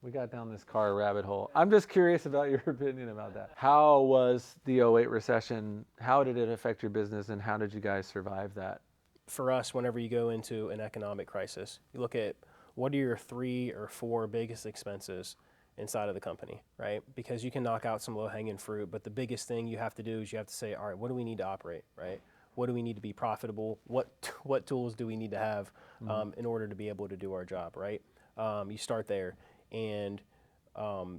We got down this car rabbit hole. I'm just curious about your opinion about that. How was the '08 recession? How did it affect your business, and how did you guys survive that? For us, whenever you go into an economic crisis, you look at what are your 3 or 4 biggest expenses inside of the company, right? Because you can knock out some low-hanging fruit, but the biggest thing you have to do is you have to say, all right, what do we need to operate, right? What do we need to be profitable? What tools do we need to have in order to be able to do our job, right? You start there, and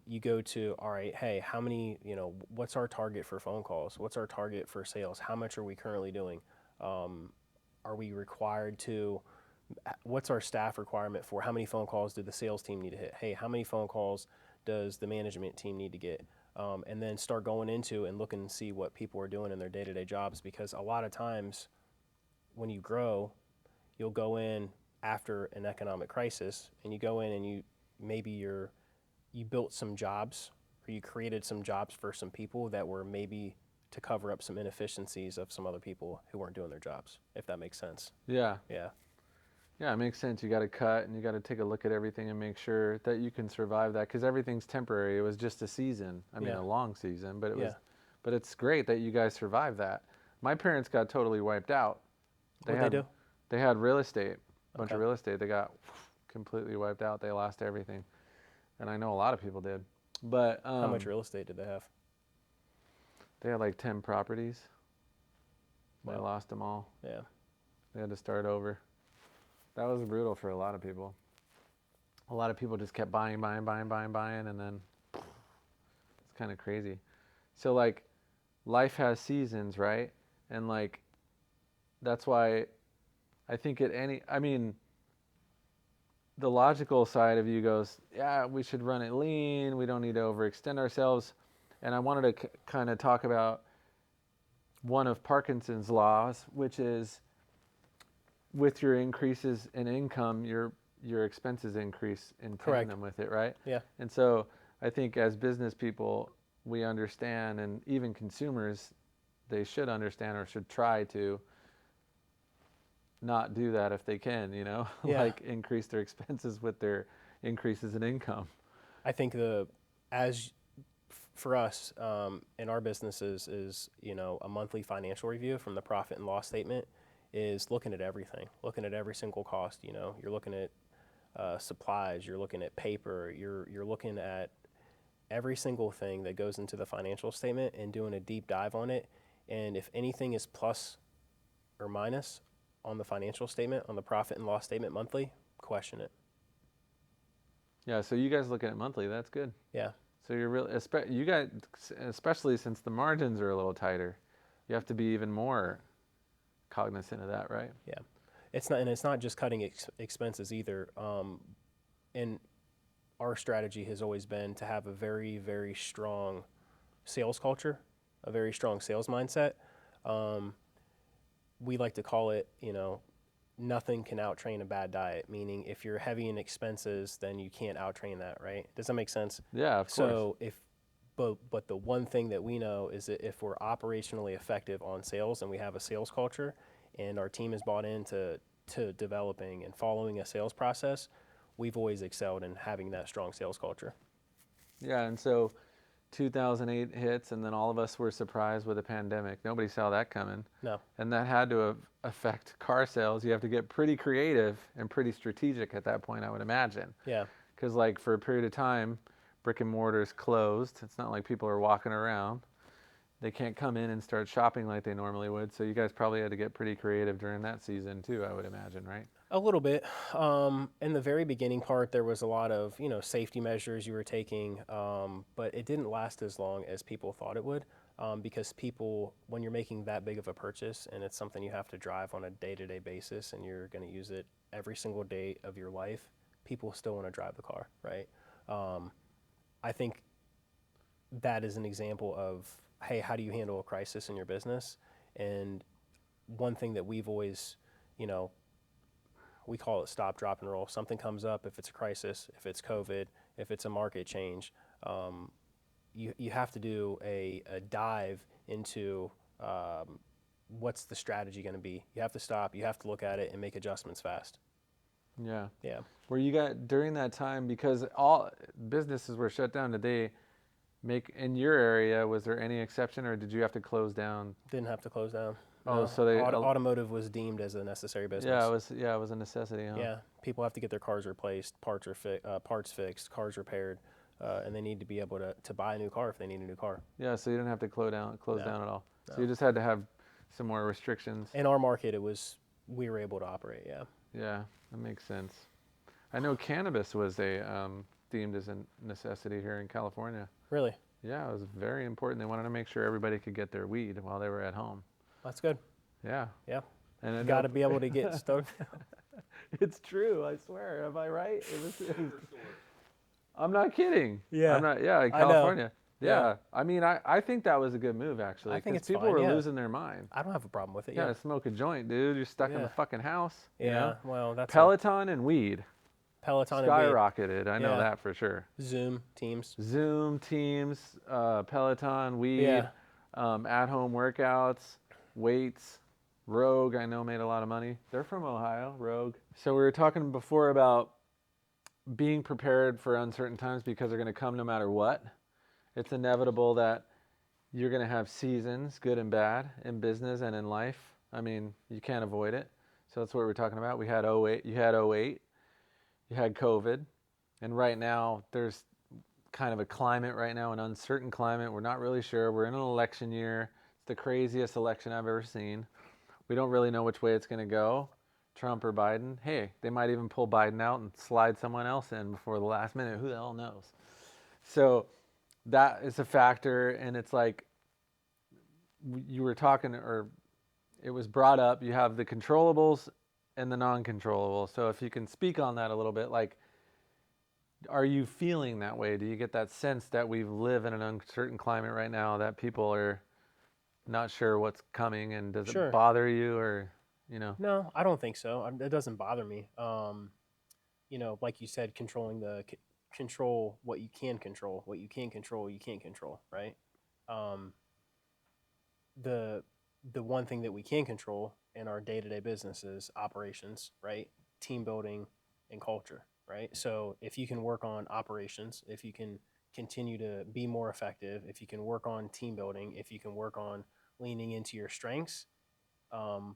you go to, all right, hey, how many, you know, what's our target for phone calls? What's our target for sales? How much are we currently doing? Are we required to, what's our staff requirement for how many phone calls do the sales team need to hit? Hey, how many phone calls does the management team need to get? And then start going into and looking and see what people are doing in their day-to-day jobs, because a lot of times when you grow, you'll go in after an economic crisis and you go in and you built some jobs, or you created some jobs for some people that were maybe to cover up some inefficiencies of some other people who weren't doing their jobs, if that makes sense. Yeah. Yeah. Yeah, it makes sense. You got to cut and you got to take a look at everything and make sure that you can survive that, because everything's temporary. It was just a season. I mean, Yeah. a long season, but it was. Yeah. But it's great that you guys survived that. My parents got totally wiped out. What'd they do? They had real estate, a bunch of Okay. real estate. They got completely wiped out. They lost everything, and I know a lot of people did. But How much real estate did they have? they had like 10 properties. They Wow. lost them all. Yeah. They had to start over. That was brutal for a lot of people. a lot of people just kept buying, and then it's kind of crazy. So like, life has seasons, right? And like, that's why I think the logical side of you goes, yeah, we should run it lean. We don't need to overextend ourselves. And I wanted to kind of talk about one of Parkinson's laws, which is with your increases in income, your expenses increase in Correct. tandem with it, right? Yeah. And so I think as business people, we understand, and even consumers, they should understand or should try to not do that if they can, Yeah. like increase their expenses with their increases in income. I think for us in our businesses is a monthly financial review from the profit and loss statement is looking at everything, looking at every single cost. You're looking at supplies, you're looking at paper, you're looking at every single thing that goes into the financial statement and doing a deep dive on it. And if anything is plus or minus on the financial statement, on the profit and loss statement monthly, question it. Yeah, so you guys look at it monthly. That's good. Yeah. So you're really, you guys, especially since the margins are a little tighter, you have to be even more cognizant of that, right? Yeah. It's not just cutting expenses either. And our strategy has always been to have a very, very strong sales culture, a very strong sales mindset. We like to call it, nothing can out-train a bad diet, meaning if you're heavy in expenses, then you can't out-train that, right? Does that make sense? Yeah, of course. So but the one thing that we know is that if we're operationally effective on sales and we have a sales culture and our team is bought into developing and following a sales process, we've always excelled in having that strong sales culture. Yeah, and so 2008 hits, and then all of us were surprised with a pandemic. Nobody saw that coming. No. And that had to affect car sales. You have to get pretty creative and pretty strategic at that point, I would imagine. Yeah. Because like for a period of time, brick and mortar's closed. It's not like people are walking around. They can't come in and start shopping like they normally would. So you guys probably had to get pretty creative during that season too, I would imagine, right? A little bit. In the very beginning part, there was a lot of safety measures you were taking, but it didn't last as long as people thought it would, because people, when you're making that big of a purchase and it's something you have to drive on a day-to-day basis and you're going to use it every single day of your life, people still want to drive the car, right? I think that is an example of, hey, how do you handle a crisis in your business? And one thing that we've always, we call it stop, drop, and roll. Something comes up, if it's a crisis, if it's COVID, if it's a market change, you have to do a dive into what's the strategy going to be. You have to stop, you have to look at it and make adjustments fast. Yeah. Yeah. Where you got during that time, because all businesses were shut down, did they make, in your area, was there any exception, or did you have to close down? Didn't have to close down. Oh, No. so they automotive was deemed as a necessary business. Yeah, it was a necessity, huh? Yeah, people have to get their cars replaced, parts fixed, cars repaired, and they need to be able to buy a new car if they need a new car. Yeah, so you didn't have to close down at all. No. So you just had to have some more restrictions. In our market, we were able to operate. Yeah. Yeah, that makes sense. I know cannabis was deemed as a necessity here in California. Really? Yeah, it was very important. They wanted to make sure everybody could get their weed while they were at home. That's good. Yeah. Yeah. And You got to be able to get stoked. It's true, I swear. Am I right? I'm not kidding. Yeah. I'm not. Yeah, in California. Yeah. Yeah. I mean, I think that was a good move actually. I think 'cause it's people fine, were yeah. losing their mind. I don't have a problem with it. You Yeah. gotta smoke a joint, dude. You're stuck in Yeah. the fucking house. Yeah. You know? Well, that's Peloton and weed Peloton and skyrocketed. I know Yeah. that for sure. Zoom, Teams. Zoom, Teams, Peloton, weed, Yeah. at-home workouts, weights. Rogue, I know, made a lot of money. They're from Ohio, Rogue. So we were talking before about being prepared for uncertain times because they're going to come no matter what. It's inevitable that you're going to have seasons, good and bad, in business and in life. I mean, you can't avoid it. So that's what we're talking about. We had 08, you had 08, you had COVID, and right now there's kind of a climate right now, an uncertain climate. We're not really sure. We're in an election year. It's the craziest election I've ever seen. We don't really know which way it's going to go. Trump or Biden. Hey, they might even pull Biden out and slide someone else in before the last minute. Who the hell knows? So that is a factor, and it's like you were talking, or it was brought up, you have the controllables and the non-controllables. So if you can speak on that a little bit, like, are you feeling that way? Do you get that sense that we live in an uncertain climate right now, that people are not sure what's coming, and does Sure. it bother you, or, you know? No, I don't think so. It doesn't bother me. Like you said, control what you can control. What you can't control, you can't control, right? Um, the the one thing that we can control in our day-to-day businesses, operations, right? Team building and culture, right? So if you can work on operations, if you can continue to be more effective, if you can work on team building, if you can work on leaning into your strengths, um,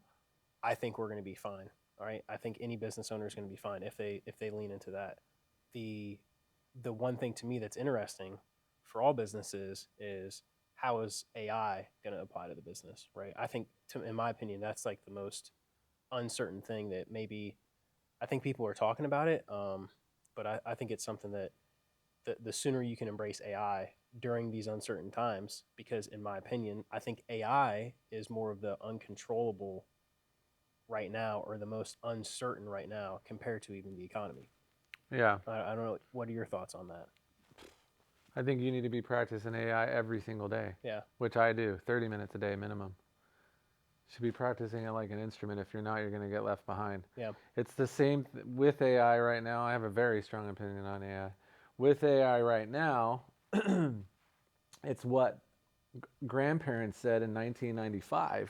I think we're going to be fine. All right. I think any business owner is going to be fine if they lean into that. The the one thing to me that's interesting for all businesses is how is AI going to apply to the business, right? I think, in my opinion, that's like the most uncertain thing that maybe I think people are talking about it, but I think it's something that the sooner you can embrace AI during these uncertain times, because in my opinion, I think AI is more of the uncontrollable right now, or the most uncertain right now compared to even the economy. Yeah. I don't know. What are your thoughts on that? I think you need to be practicing AI every single day. Yeah. Which I do, 30 minutes a day minimum. Should be practicing it like an instrument. If you're not, you're going to get left behind. Yeah. It's the same with AI right now. I have a very strong opinion on AI. With AI right now, it's what grandparents said in 1995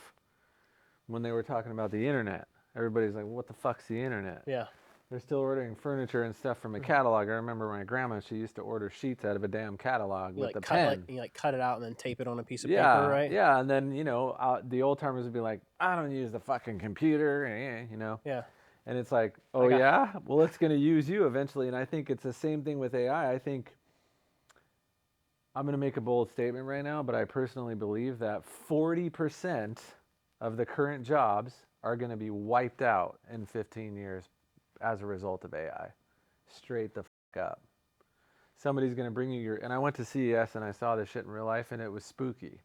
when they were talking about the internet. Everybody's like, what the fuck's the internet? Yeah. They're still ordering furniture and stuff from a catalog. I remember my grandma, she used to order sheets out of a damn catalog with a pen. You cut it out and then tape it on a piece of Yeah, paper, right? yeah. And then, the old timers would be like, I don't use the fucking computer, Yeah. And it's like, oh, yeah? Well, it's going to use you eventually. And I think it's the same thing with AI. I think I'm going to make a bold statement right now, but I personally believe that 40% of the current jobs are going to be wiped out in 15 years as a result of AI. Straight the fuck up. Somebody's going to bring you and I went to CES and I saw this shit in real life, and it was spooky.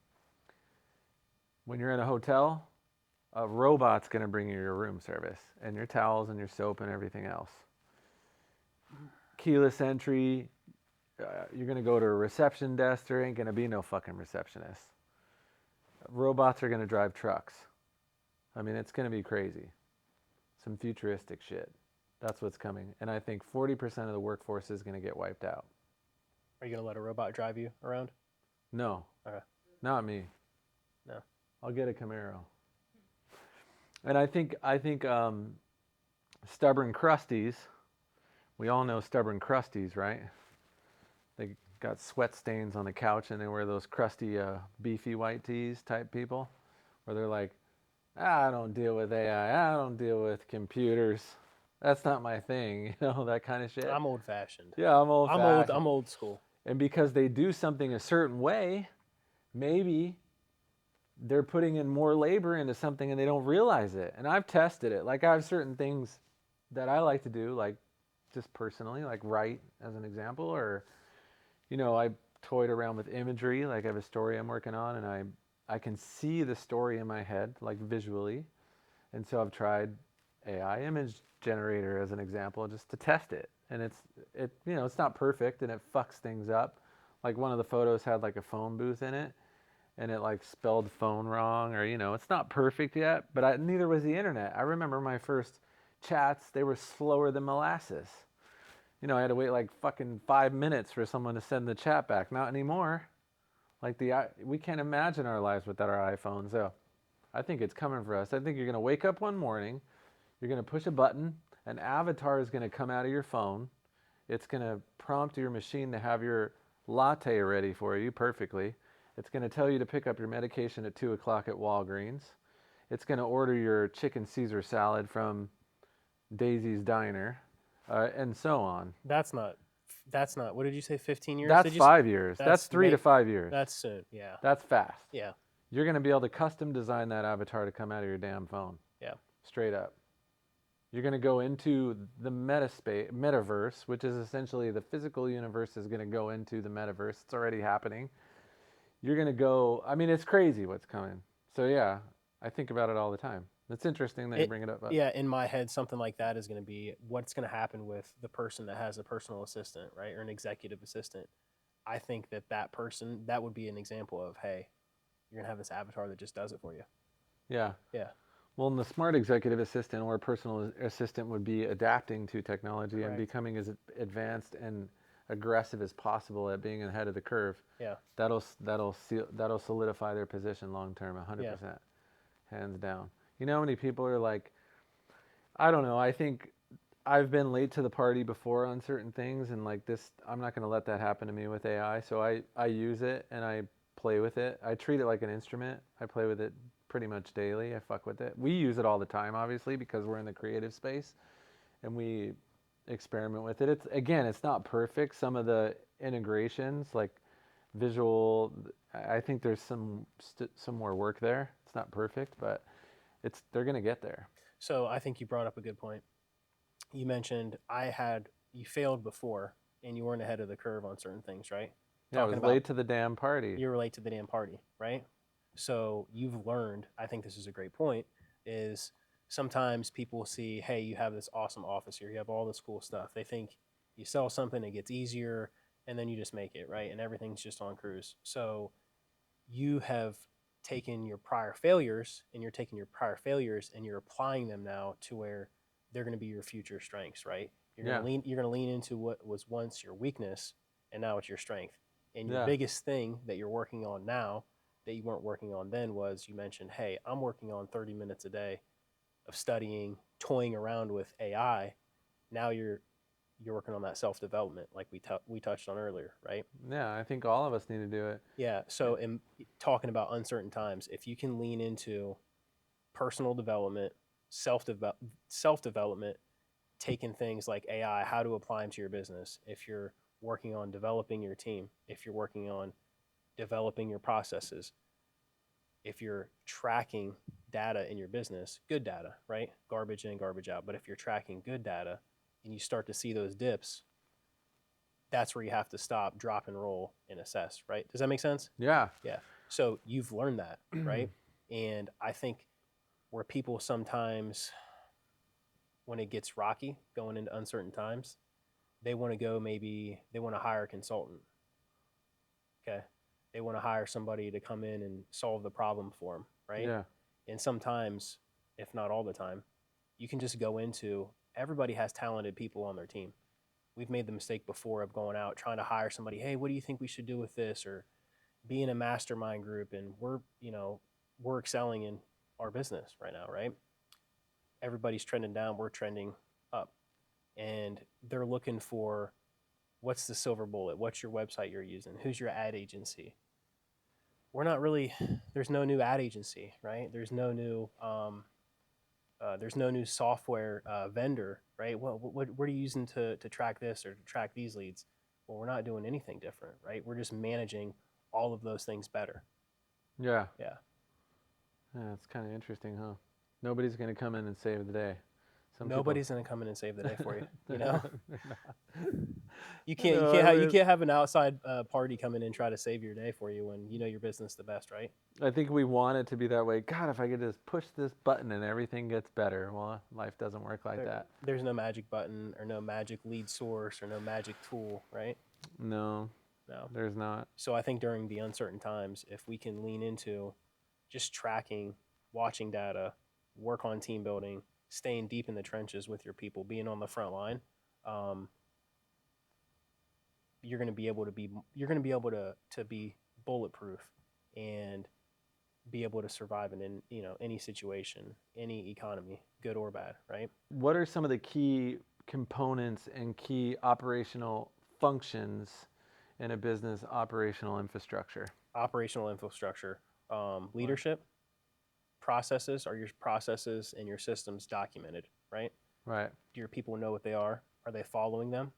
When you're in a hotel, a robot's going to bring you your room service and your towels and your soap and everything else. Keyless entry, you're going to go to a reception desk, there ain't going to be no fucking receptionist. Robots are going to drive trucks. I mean, it's going to be crazy. Some futuristic shit. That's what's coming. And I think 40% of the workforce is going to get wiped out. Are you going to let a robot drive you around? No. Okay. Not me. No. I'll get a Camaro. And I think stubborn crusties, we all know stubborn crusties, right? They got sweat stains on the couch and they wear those crusty, beefy white tees type people, where they're like, I don't deal with AI, I don't deal with computers. That's not my thing, that kind of shit. I'm old fashioned. Yeah, I'm old fashioned. I'm old school. And because they do something a certain way, maybe they're putting in more labor into something and they don't realize it. And I've tested it. Like, I have certain things that I like to do, like just personally, like write as an example, or, I toyed around with imagery. Like, I have a story I'm working on and I can see the story in my head, like visually. And so I've tried AI image generator as an example, just to test it. And it's not perfect and it fucks things up. Like, one of the photos had like a phone booth in it, and it like spelled phone wrong, or it's not perfect yet, but neither was the internet. I remember my first chats, they were slower than molasses. I had to wait like fucking 5 minutes for someone to send the chat back. Not anymore. Like, we can't imagine our lives without our iPhones. So I think it's coming for us. I think you're going to wake up one morning, you're going to push a button, an avatar is going to come out of your phone. It's going to prompt your machine to have your latte ready for you perfectly. It's going to tell you to pick up your medication at 2 o'clock at Walgreens. It's going to order your chicken Caesar salad from Daisy's Diner, and so on. That's not, what did you say, 15 years? That's 5 years. That's 3 to 5 years. That's soon, yeah. That's fast. Yeah. You're going to be able to custom design that avatar to come out of your damn phone. Yeah. Straight up. You're going to go into the metaverse, which is essentially the physical universe is going to go into the metaverse. It's already happening. You're going to go, I mean, it's crazy what's coming. So yeah, I think about it all the time. It's interesting that you bring it up. Yeah, in my head, something like that is going to be what's going to happen with the person that has a personal assistant, right, or an executive assistant. I think that person, that would be an example of, hey, you're going to have this avatar that just does it for you. Yeah. Yeah. Well, and the smart executive assistant or personal assistant would be adapting to technology and Correct. becoming as advanced and aggressive as possible at being ahead of the curve. Yeah. That'll solidify their position long term, 100%, hands down. You know how many people are like, I don't know. I think I've been late to the party before on certain things, and like this, I'm not going to let that happen to me with AI. So I use it and I play with it. I treat it like an instrument. I play with it pretty much daily. I fuck with it. We use it all the time, obviously, because we're in the creative space and we experiment with it. It's not perfect. Some of the integrations, like visual, I think there's some more work there. It's not perfect, but they're going to get there. So I think you brought up a good point. You mentioned you failed before and you weren't ahead of the curve on certain things, right? Yeah, I was late to the damn party. You were late to the damn party, right? So you've learned, I think this is a great point, is sometimes people see, hey, you have this awesome office here, you have all this cool stuff. They think you sell something, it gets easier, and then you just make it, right? And everything's just on cruise. So you have taken your prior failures and you're taking your prior failures and you're applying them now to where they're going to be your future strengths, right? You're going to lean into what was once your weakness and now it's your strength. And your biggest thing that you're working on now that you weren't working on then was you mentioned, hey, I'm working on 30 minutes a day of studying, toying around with AI. Now you're working on that self-development like we touched on earlier, right? Yeah, I think all of us need to do it. Yeah. So in talking about uncertain times, if you can lean into personal development, self-development, taking things like AI, how to apply them to your business. If you're working on developing your team, if you're working on developing your processes, if you're tracking data in your business, good data, right? Garbage in, garbage out. But if you're tracking good data and you start to see those dips, that's where you have to stop, drop and roll and assess, right? Does that make sense? Yeah. Yeah. So you've learned that, right? And I think where people sometimes, when it gets rocky going into uncertain times, they want to they want to hire a consultant. Okay. They want to hire somebody to come in and solve the problem for them, right? Yeah. And sometimes, if not all the time, you can just go into, everybody has talented people on their team. We've made the mistake before of going out trying to hire somebody, hey, what do you think we should do with this? Or be in a mastermind group, and we're excelling in our business right now, right? Everybody's trending down, we're trending up. And they're looking for, what's the silver bullet? What's your website you're using? Who's your ad agency? We're not really, there's no new ad agency, right? There's no new software vendor, right? What are you using to track this or to track these leads? Well, we're not doing anything different, right? We're just managing all of those things better. Yeah. Yeah. Yeah, it's kind of interesting, huh? Nobody's going to come in and save the day. Nobody's going to come in and save the day for you. You know, you No, can't have an outside party come in and try to save your day for you when you know your business the best, right? I think we want it to be that way. God, if I could just push this button and everything gets better. Well, life doesn't work like that. There's no magic button or no magic lead source or no magic tool, right? No, No. there's not. So I think during the uncertain times, if we can lean into just tracking, watching data, work on team building, staying deep in the trenches with your people, being on the front line, you're going to be able to be bulletproof and be able to survive in any situation, any economy, good or bad, right? What are some of the key components and key operational functions in a business operational infrastructure? Operational infrastructure, leadership, processes. Are your processes and your systems documented, right? Right. Do your people know what they are? Are they following them?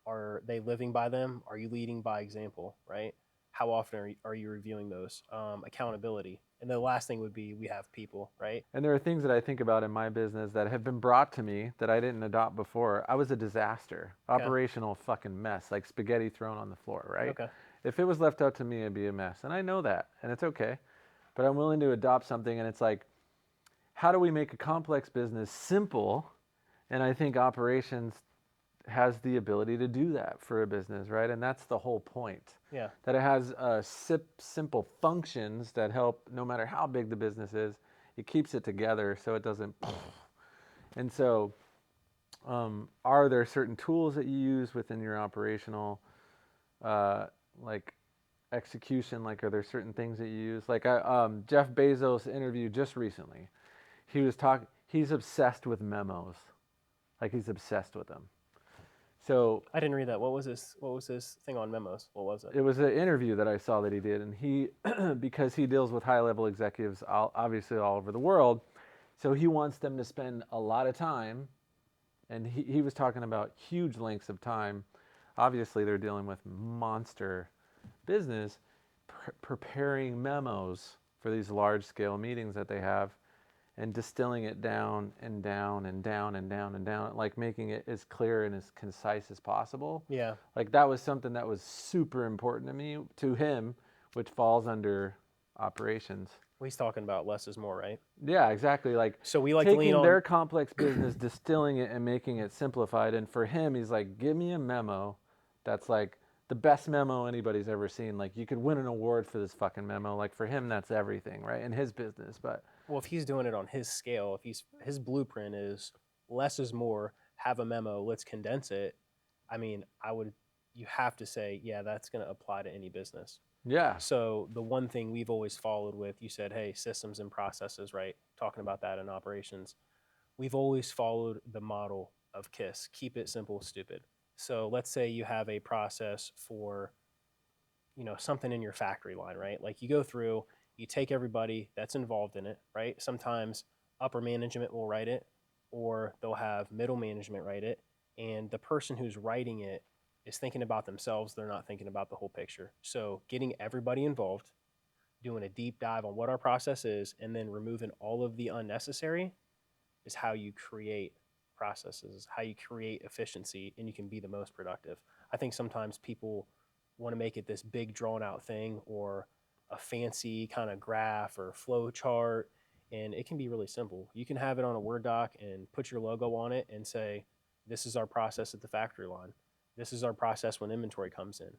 Are they living by them? Are you leading by example, right? How often are you reviewing those? Accountability. And the last thing would be we have people, right? And there are things that I think about in my business that have been brought to me that I didn't adopt before. I was a disaster, Okay. operational fucking mess, like spaghetti thrown on the floor, right? Okay. If it was left up to me, it'd be a mess. And I know that, and it's okay. But I'm willing to adopt something, and it's like, how do we make a complex business simple? And I think operations has the ability to do that for a business, right? And that's the whole point. Yeah. That it has simple functions that help, no matter how big the business is, it keeps it together so it doesn't. And so, are there certain tools that you use within your operational, like execution? Like, are there certain things that you use? Like, Jeff Bezos interview just recently. He was talking. He's obsessed with memos. Like, he's obsessed with them. So I didn't read that. What was this thing on memos? What was it? it was an interview that I saw that he did, and he, because he deals with high-level executives, obviously all over the world, so he wants them to spend a lot of time, and he was talking about huge lengths of time. Obviously, they're dealing with monster business, preparing memos for these large-scale meetings that they have, and distilling it down and down and down and down and down, like making it as clear and as concise as possible. Yeah. Like that was something that was super important to him, which falls under operations. Well, he's talking about less is more, right? Yeah, exactly. Like So we like to lean taking on. their complex business, distilling it and making it simplified. And for him, he's like, give me a memo that's like the best memo anybody's ever seen. Like you could win an award for this fucking memo. Like for him, that's everything, right? In his business. But Well, if he's doing it on his scale, if his blueprint is less is more, have a memo, let's condense it. I mean, you have to say, yeah, that's going to apply to any business. yeah, So the one thing we've always followed with, you said, hey, systems and processes, right? Talking about that in operations. We've always followed the model of KISS, keep it simple, stupid. So let's say you have a process for, something in your factory line, right? Like you go through, you take everybody that's involved in it, right? Sometimes upper management will write it, or they'll have middle management write it, and the person who's writing it is thinking about themselves. They're not thinking about the whole picture. So getting everybody involved, doing a deep dive on what our process is, and then removing all of the unnecessary is how you create processes, how you create efficiency, and you can be the most productive. I think sometimes people want to make it this big drawn out thing or a fancy kind of graph or flow chart, and it can be really simple. You can have it on a Word doc and put your logo on it and say, this is our process at the factory line. This is our process when inventory comes in.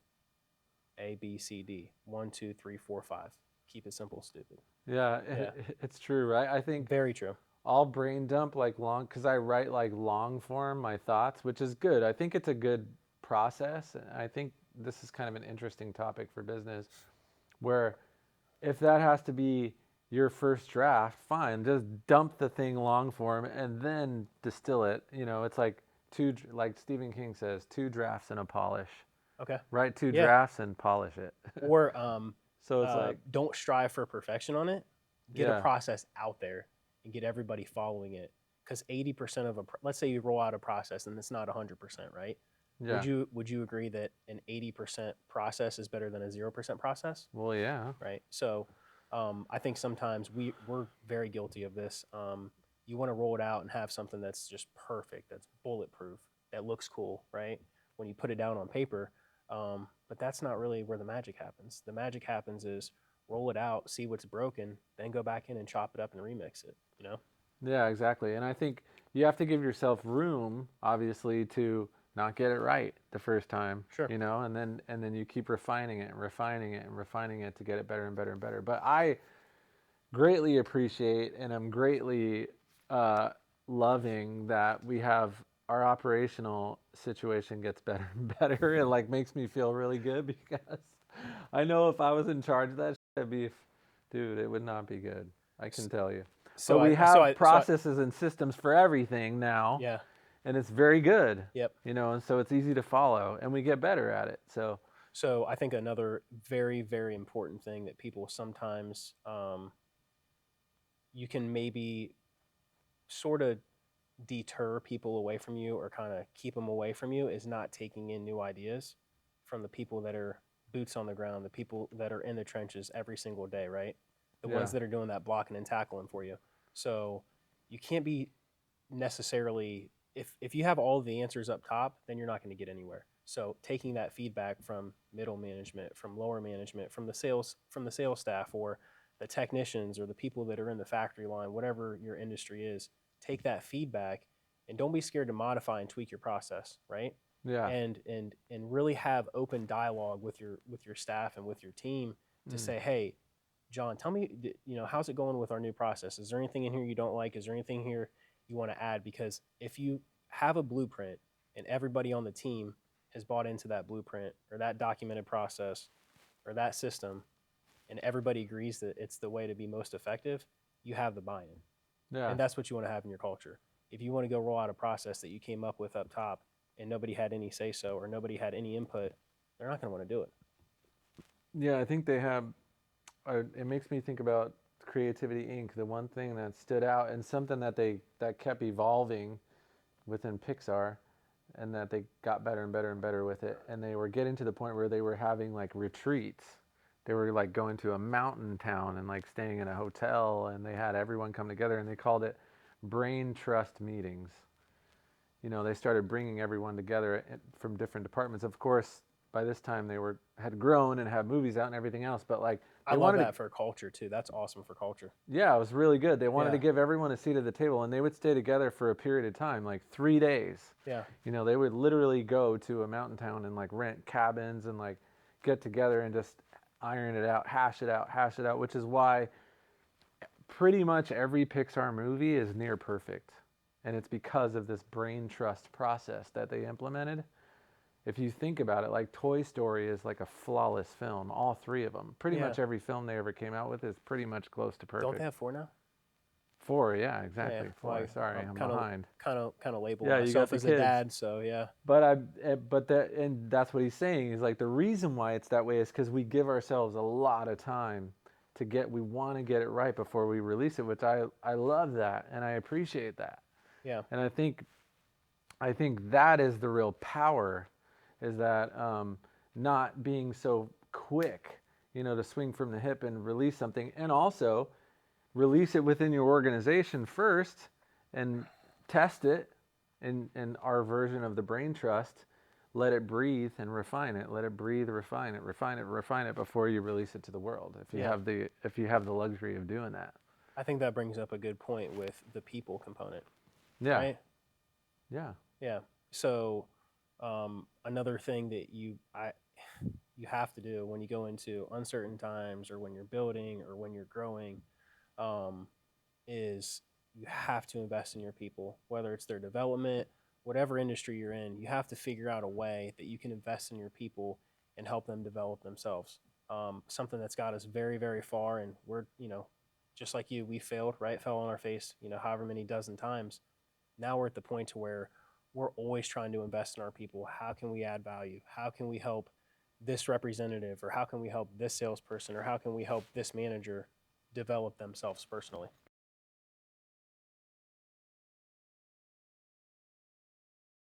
A, B, C, D. 1, 2, 3, 4, 5. Keep it simple, stupid. yeah, Yeah. it's true, right? I think Very true. I'll brain dump like long, because I write like long form my thoughts, which is good. I think it's a good process. I think this is kind of an interesting topic for business where if that has to be your first draft, fine, just dump the thing long form and then distill it. It's like like Stephen King says, 2 drafts and a polish. Okay. Write 2 Yeah. drafts and polish it. Or So it's like, don't strive for perfection on it. Get a yeah, process out there and get everybody following it. Because 80% of let's say you roll out a process and it's not 100%, right? yeah. Would you agree that an 80% process is better than a 0% process? Well, yeah. Right. So I think sometimes we're very guilty of this. You want to roll it out and have something that's just perfect, that's bulletproof, that looks cool, right? When you put it down on paper. But that's not really where the magic happens. The magic happens is roll it out, see what's broken, then go back in and chop it up and remix it, Yeah, exactly. And I think you have to give yourself room, obviously, to not get it right the first time. Sure. And then you keep refining it and refining it and refining it to get it better and better and better. But I greatly appreciate and I'm greatly loving that we have our operational situation gets better and better. It like makes me feel really good because I know if I was in charge of that shit, it'd be, dude, it would not be good. I can tell you. So But we I- have so I- processes and systems for everything now, Yeah. and it's very good. Yep. And so it's easy to follow, and we get better at it. So I think another very, very important thing that people sometimes you can maybe sort of deter people away from you or kind of keep them away from you is not taking in new ideas from the people that are boots on the ground, the people that are in the trenches every single day, right? The Yeah. ones that are doing that blocking and tackling for you. So you can't be necessarily, if you have all the answers up top, then you're not going to get anywhere. So taking that feedback from middle management, from lower management, from the sales staff, or the technicians, or the people that are in the factory line, whatever your industry is, take that feedback and don't be scared to modify and tweak your process, right? Yeah. And really have open dialogue with your staff and with your team to Mm. say, hey, John, tell me, how's it going with our new process? Is there anything in here you don't like? Is there anything here you want to add? Because if you have a blueprint and everybody on the team has bought into that blueprint or that documented process or that system, and everybody agrees that it's the way to be most effective, you have the buy-in. Yeah. And that's what you want to have in your culture. If you want to go roll out a process that you came up with up top and nobody had any say-so or nobody had any input, they're not going to want to do it. Yeah, I think they have. It makes me think about Creativity Inc. The one thing that stood out and something that kept evolving within Pixar, and that they got better and better and better with it. And they were getting to the point where they were having like retreats. They were like going to a mountain town and like staying in a hotel, and they had everyone come together, and they called it brain trust meetings. They started bringing everyone together from different departments. Of course, by this time they had grown and had movies out and everything else, but like I they love wanted that to, for culture too. That's awesome for culture. yeah, it was really good. They wanted Yeah. to give everyone a seat at the table, and they would stay together for a period of time, like 3 days. Yeah. They would literally go to a mountain town and like rent cabins and like get together and just iron it out, hash it out, which is why pretty much every Pixar movie is near perfect. And it's because of this brain trust process that they implemented. If you think about it, like Toy Story is like a flawless film, all 3 of them. Pretty Yeah. much every film they ever came out with is pretty much close to perfect. Don't they have 4 now? 4, yeah, exactly. Yeah, 4. Sorry, I'm behind. Kind of label Yeah, you got myself the as a kids. dad, so yeah. And that's what he's saying. He's like, the reason why it's that way is because we give ourselves a lot of time we want to get it right before we release it, which I love that and I appreciate that. Yeah. And I think that is the real power, is that not being so quick, to swing from the hip and release something, and also release it within your organization first and test it in our version of the brain trust. Let it breathe and refine it. Let it breathe, refine it before you release it to the world. If you have the luxury of doing that. I think that brings up a good point with the people component. Yeah. Right? Yeah. Yeah. So another thing that you have to do when you go into uncertain times, or when you're building, or when you're growing, is you have to invest in your people, whether it's their development, whatever industry you're in. You have to figure out a way that you can invest in your people and help them develop themselves. Something that's got us very, very far, and we're, just like you, we failed, right? Fell on our face, however many dozen times. Now we're at the point to where we're always trying to invest in our people. How can we add value? How can we help this representative, or how can we help this salesperson, or how can we help this manager develop themselves personally?